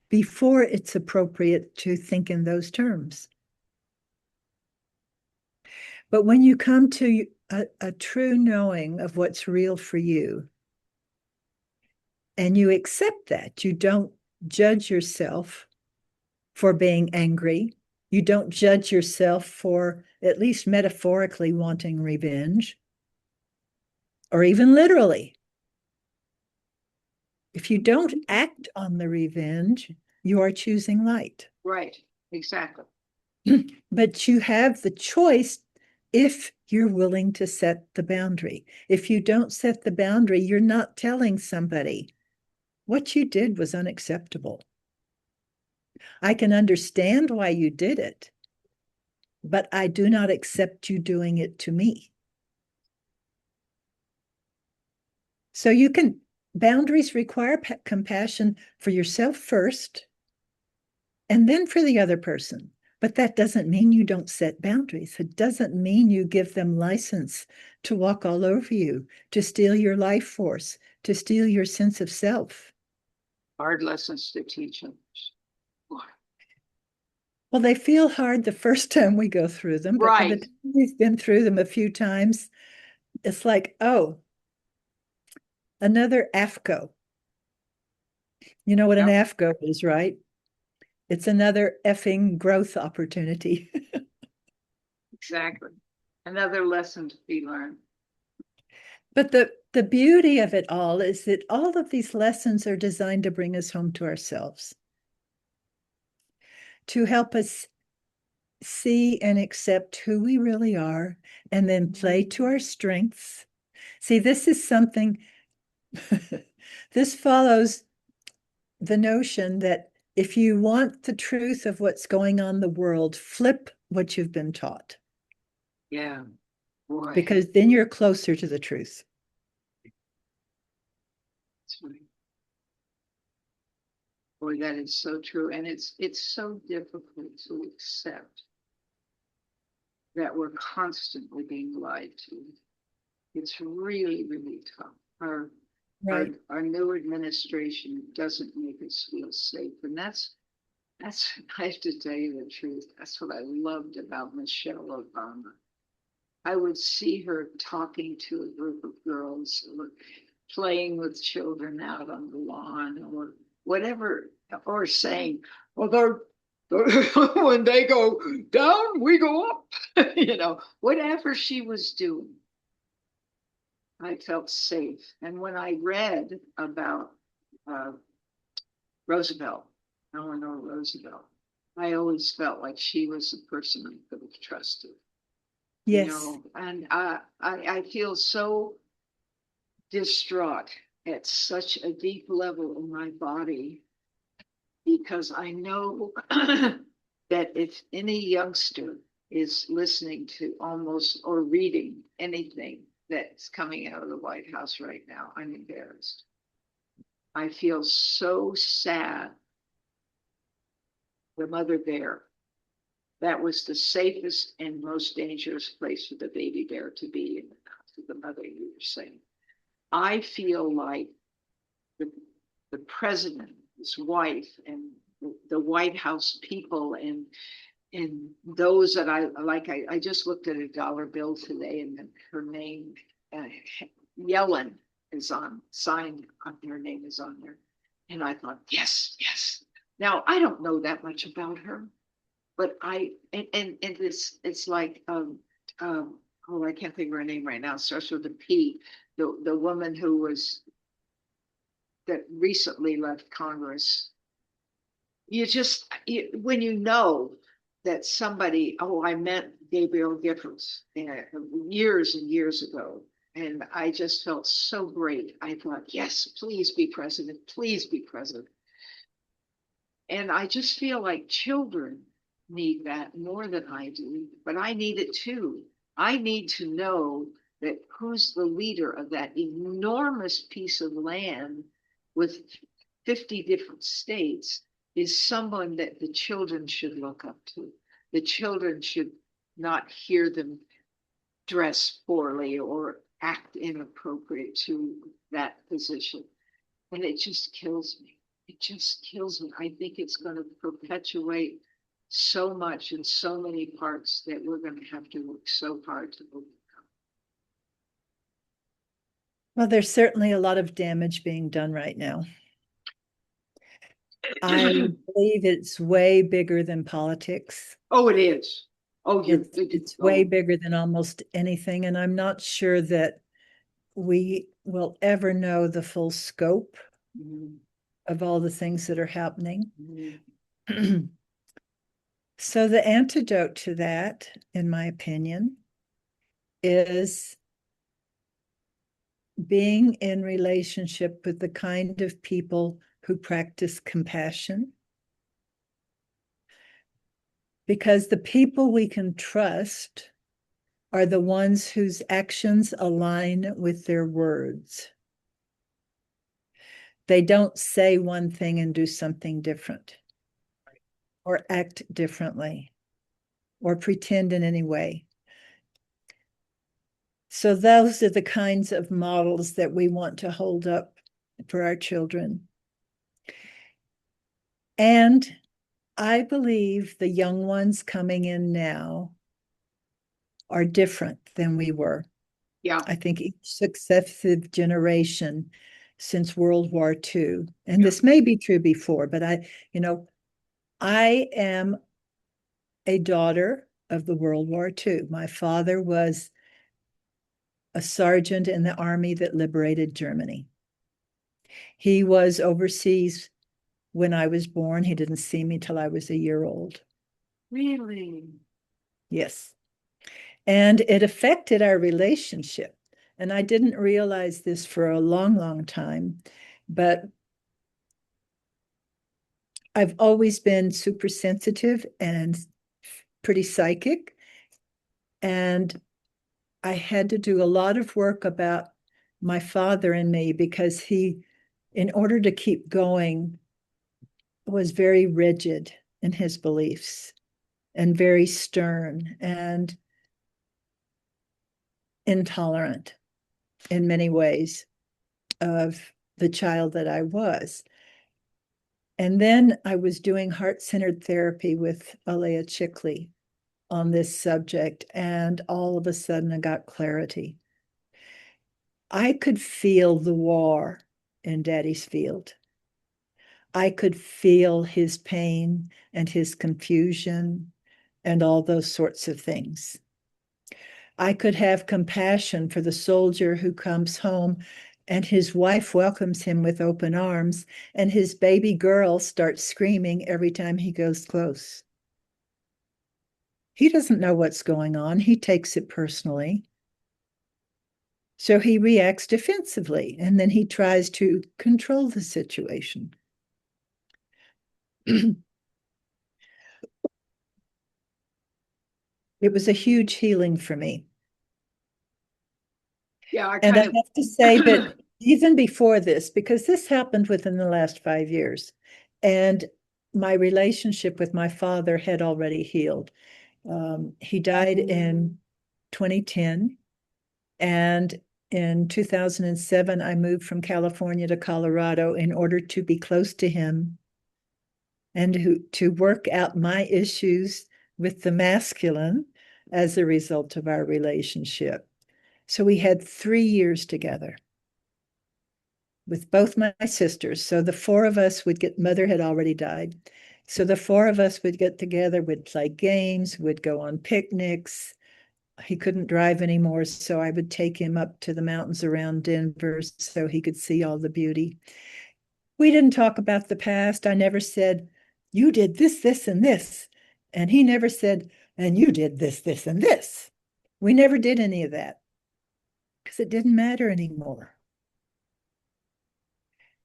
before it's appropriate to think in those terms. But when you come to a true knowing of what's real for you, and you accept that, you don't judge yourself for being angry. You don't judge yourself for, at least metaphorically, wanting revenge, or even literally. If you don't act on the revenge, you are choosing light. Right. Exactly. But you have the choice if you're willing to set the boundary. If you don't set the boundary, you're not telling somebody what you did was unacceptable. I can understand why you did it, but I do not accept you doing it to me. So you can, boundaries require compassion for yourself first, and then for the other person. But that doesn't mean you don't set boundaries. It doesn't mean you give them license to walk all over you, to steal your life force, to steal your sense of self. Hard lessons to teach others. Well, they feel hard the first time we go through them, but by the Right. time we've been through them a few times, it's like, oh, another AFCO. You know what an Yep. AFCO is, right? It's another effing growth opportunity. Exactly. Another lesson to be learned. But the beauty of it all is that all of these lessons are designed to bring us home to ourselves, to help us see and accept who we really are, and then play to our strengths. See, this is something, this follows the notion that if you want the truth of what's going on in the world, flip what you've been taught, Yeah. Boy. because then you're closer to the truth. That's right. Boy, that is so true. And it's so difficult to accept that we're constantly being lied to. It's really, really tough. Our Right. our new administration doesn't make us feel safe. And that's I have to tell you the truth. That's what I loved about Michelle Obama. I would see her talking to a group of girls or playing with children out on the lawn or whatever, or saying, well, when they go down, we go up. Whatever she was doing, I felt safe. And when I read about uh, Roosevelt, Eleanor Roosevelt, I always felt like she was the person I could have trusted. Yes. And I feel so distraught at such a deep level in my body because I know that if any youngster is listening to almost or reading anything that's coming out of the White House right now, I'm embarrassed. I feel so sad. The mother bear. That was the safest and most dangerous place for the baby bear to be in the house of the mother, you were saying. I feel like the, the president, his wife, and the White House people, and those that I like. I just looked at a dollar bill today, and her name, uh, Yellen, is on signed. Her name is on there, and I thought, yes, yes. Now I don't know that much about her, but and it's like oh, I can't think of her name right now. It starts with a P. The woman who was that recently left Congress. When you know that somebody, oh, I met Gabriel Giffords years and years ago, and I just felt so great. I thought, yes, please be president, please be president. And I just feel like children need that more than I do, but I need it too. I need to know that who's the leader of that enormous piece of land with 50 different states is someone that the children should look up to. The children should not hear them dress poorly or act inappropriate to that position. And it just kills me. It just kills me. I think it's going to perpetuate so much in so many parts that we're going to have to work so hard to overcome. Well, there's certainly a lot of damage being done right now. I believe it's way bigger than politics. Oh, it is. Oh, it's way bigger than almost anything. And I'm not sure that we will ever know the full scope of all the things that are happening. So the antidote to that, in my opinion, is being in relationship with the kind of people who practice compassion. Because the people we can trust are the ones whose actions align with their words. They don't say one thing and do something different, or act differently, or pretend in any way. So those are the kinds of models that we want to hold up for our children. And I believe the young ones coming in now are different than we were. Yeah. I think each successive generation since World War II, and this may be true before, but I am a daughter of the World War II. My father was a sergeant in the army that liberated Germany. He was overseas when I was born. He didn't see me till I was a year old. Really? Yes. And it affected our relationship. And I didn't realize this for a long, long time, but I've always been super sensitive and pretty psychic. And I had to do a lot of work about my father and me because he, in order to keep going, was very rigid in his beliefs and very stern and intolerant in many ways of the child that I was. And then I was doing heart-centered therapy with Alea Chickley on this subject, and all of a sudden I got clarity. I could feel the war in Daddy's field. I could feel his pain and his confusion and all those sorts of things. I could have compassion for the soldier who comes home and his wife welcomes him with open arms, and his baby girl starts screaming every time he goes close. He doesn't know what's going on. He takes it personally. So he reacts defensively, and then he tries to control the situation. It was a huge healing for me. Yeah, And I have to say that even before this, because this happened within the last 5 years, and my relationship with my father had already healed. He died in 2010, and in 2007, I moved from California to Colorado in order to be close to him and to work out my issues with the masculine as a result of our relationship. So we had 3 years together with both my sisters. So the four of us would get, mother had already died. So the four of us would get together, would play games, would go on picnics. He couldn't drive anymore, so I would take him up to the mountains around Denver so he could see all the beauty. We didn't talk about the past. I never said, you did this, this, and this. And he never said, and you did this, this, and this. We never did any of that because it didn't matter anymore.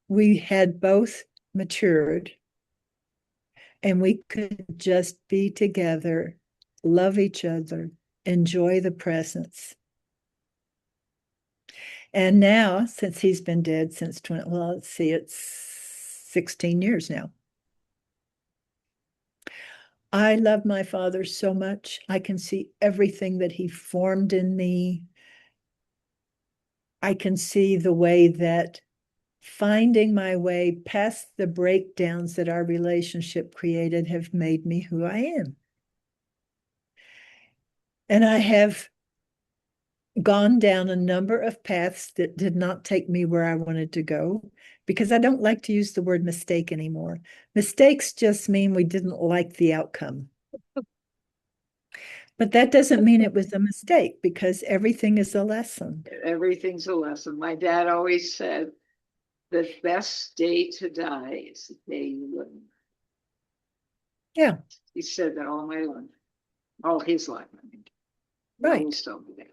We had both matured and we could just be together, love each other, enjoy the presence. And now, since he's been dead since 20, well, let's see, it's 16 years now. I love my father so much. I can see everything that he formed in me. I can see the way that finding my way past the breakdowns that our relationship created have made me who I am. And I have gone down a number of paths that did not take me where I wanted to go because I don't like to use the word mistake anymore. Mistakes just mean we didn't like the outcome. But that doesn't mean it was a mistake because everything is a lesson. Everything's a lesson. My dad always said, the best day to die is the day you learn. Yeah. He said that all my life, all his life. I mean, right. Always told me that.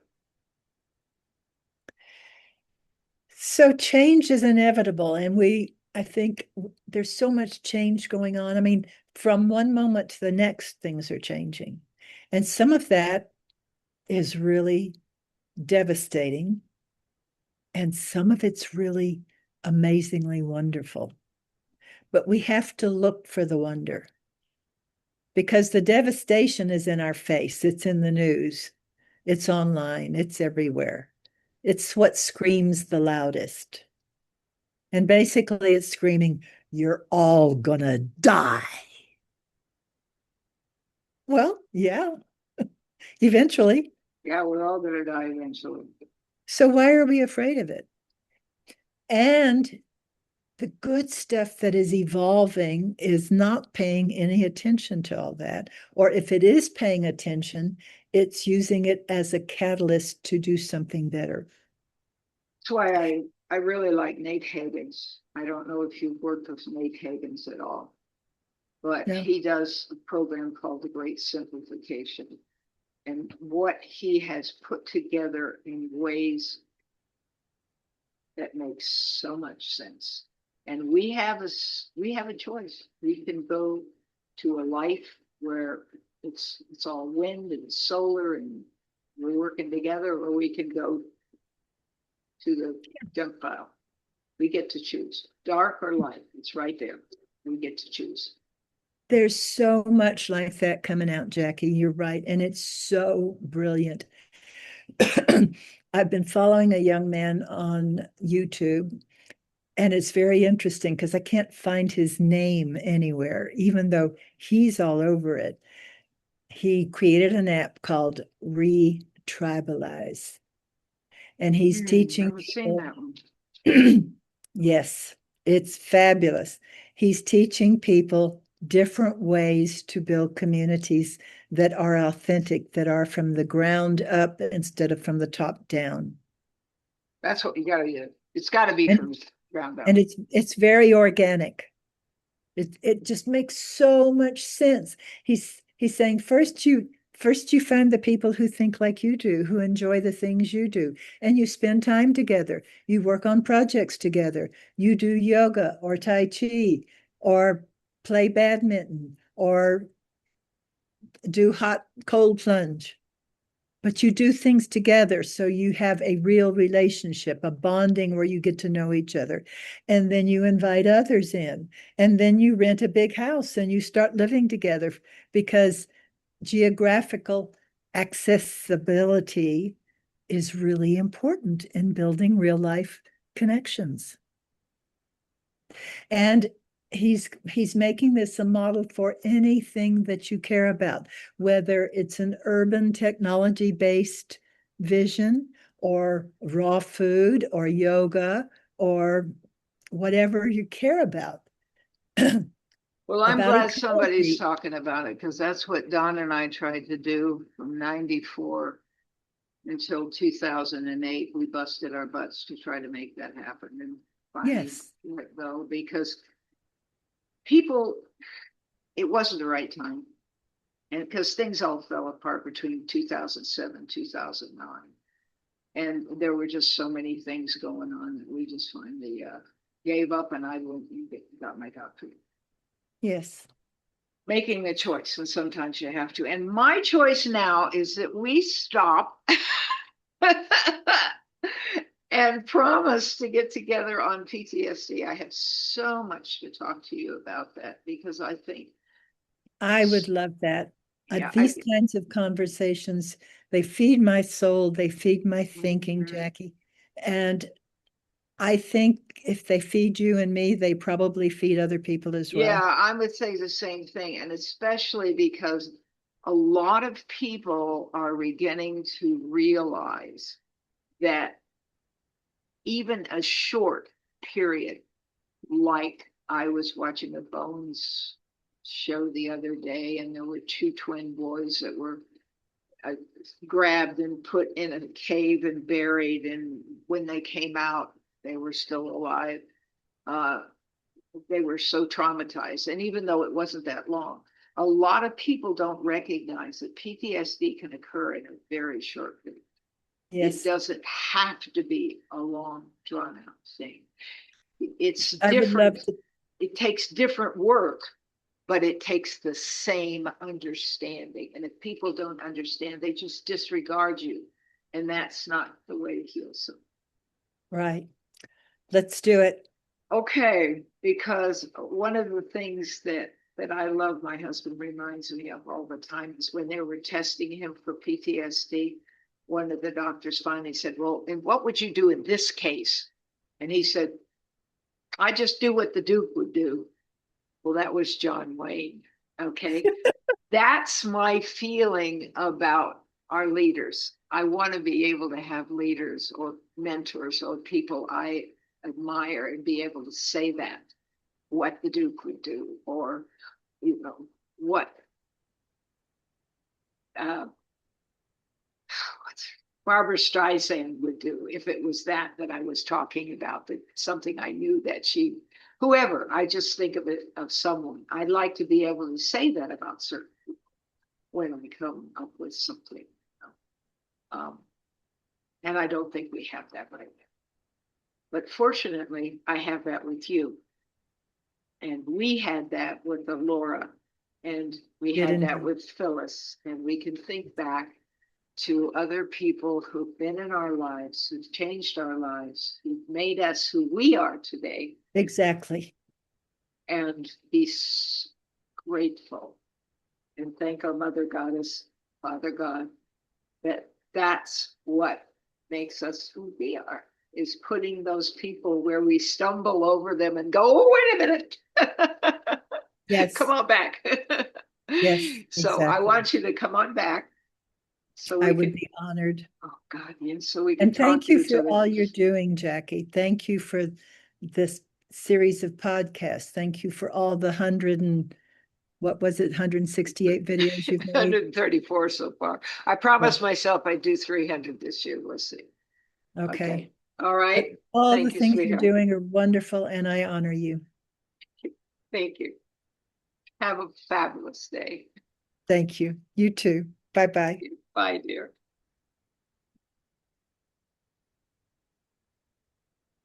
So change is inevitable. And I think there's so much change going on. I mean, from one moment to the next, things are changing. And some of that is really devastating. And some of it's really amazingly wonderful. But we have to look for the wonder because the devastation is in our face. It's in the news. It's online. It's everywhere. It's what screams the loudest. And basically it's screaming, you're all gonna die. Well, yeah, eventually. Yeah, we're all going to die eventually. So why are we afraid of it? And the good stuff that is evolving is not paying any attention to all that. Or if it is paying attention, it's using it as a catalyst to do something better. That's why I really like Nate Hagens. I don't know if you've worked with Nate Hagens at all, but No. he does a program called The Great Simplification. And what he has put together in ways that makes so much sense. And we have a choice. We can go to a life where it's all wind and solar and we're working together, or we can go to the junk pile. We get to choose dark or light. It's right there. We get to choose. There's so much like that coming out, Jackie. You're right. And it's so brilliant. I've been following a young man on YouTube, and it's very interesting because I can't find his name anywhere, even though he's all over it. He created an app called Retribalize, and he's teaching Never seen people. that one. Yes, it's fabulous. He's teaching people different ways to build communities that are authentic, that are from the ground up instead of from the top down. That's what you got to do. It's got to be And, from ground up. and it's very organic. It just makes so much sense. He's saying First, you find the people who think like you do, who enjoy the things you do, and you spend time together. You work on projects together. You do yoga or Tai Chi or play badminton or do hot cold plunge. But you do things together, so you have a real relationship, a bonding where you get to know each other. And then you invite others in. And then you rent a big house and you start living together because geographical accessibility is really important in building real life connections. And he's making this a model for anything that you care about, whether it's an urban technology based vision or raw food or yoga or whatever you care about. Well, I'm About glad somebody's ecology. talking about it because that's what Don and I tried to do from 94 until 2008. We busted our butts to try to make that happen and finally Yes. let it go because people, it wasn't the right time. And because things all fell apart between 2007, 2009. And there were just so many things going on that we just finally gave up and I got my doctorate. Yes. Making the choice, and sometimes you have to. And my choice now is that we stop and promise to get together on PTSD. I have so much to talk to you about that because I think, I would love that. yeah, These kinds of conversations, they feed my soul, they feed my thinking, Mhm. Jackie. And I think if they feed you and me, they probably feed other people as Yeah, well. I would say the same thing. And especially because a lot of people are beginning to realize that even a short period, like I was watching a Bones show the other day, and there were two twin boys that were uh, grabbed and put in a cave and buried. And when they came out, they were still alive. Uh, they were so traumatized. And even though it wasn't that long, a lot of people don't recognize that PTSD can occur in a very short period. It Yes, doesn't have to be a long, drawn out thing. It's I would love different. to. It takes different work, but it takes the same understanding. And if people don't understand, they just disregard you. And that's not the way to heal someone. Right. Let's do it. Okay, because one of the things that I love, my husband reminds me of all the time is when they were testing him for PTSD. One of the doctors finally said, "Well, and what would you do in this case?" And he said, "I just do what the Duke would do." Well, that was John Wayne. Okay, that's my feeling about our leaders. I want to be able to have leaders or mentors or people I admire and be able to say that what the Duke would do, or what uh, Barbara Streisand would do if it was that I was talking about. That something I knew that she, whoever. I just think of it of someone. I'd like to be able to say that about certain people when I come up with something. Um, and I don't think we have that right now. But fortunately, I have that with you. And we had that with Laura, and we Did had that indeed. with Phyllis. And we can think back to other people who've been in our lives, who've changed our lives, who've made us who we are today, Exactly. and be grateful and thank our Mother Goddess, Father God, that that's what makes us who we are, is putting those people where we stumble over them and go, oh, wait a minute. Come Yes. on back. Yes, So I exactly. want you to come on back so I we would can, be honored. oh God, yeah, so we can And talk thank to you each for other. all you're doing, Jackie. Thank you for this series of podcasts. Thank you for all the hundred and what was it, 168 videos you've made? 134 so far. I Well, promised myself I'd do 300 this year. We'll see. okay. Okay. All But right. all the Thank you, things you're sweetheart. doing are wonderful, and I honor you. Thank you. Have a fabulous day. Thank you. You too. Bye-bye. Bye, dear.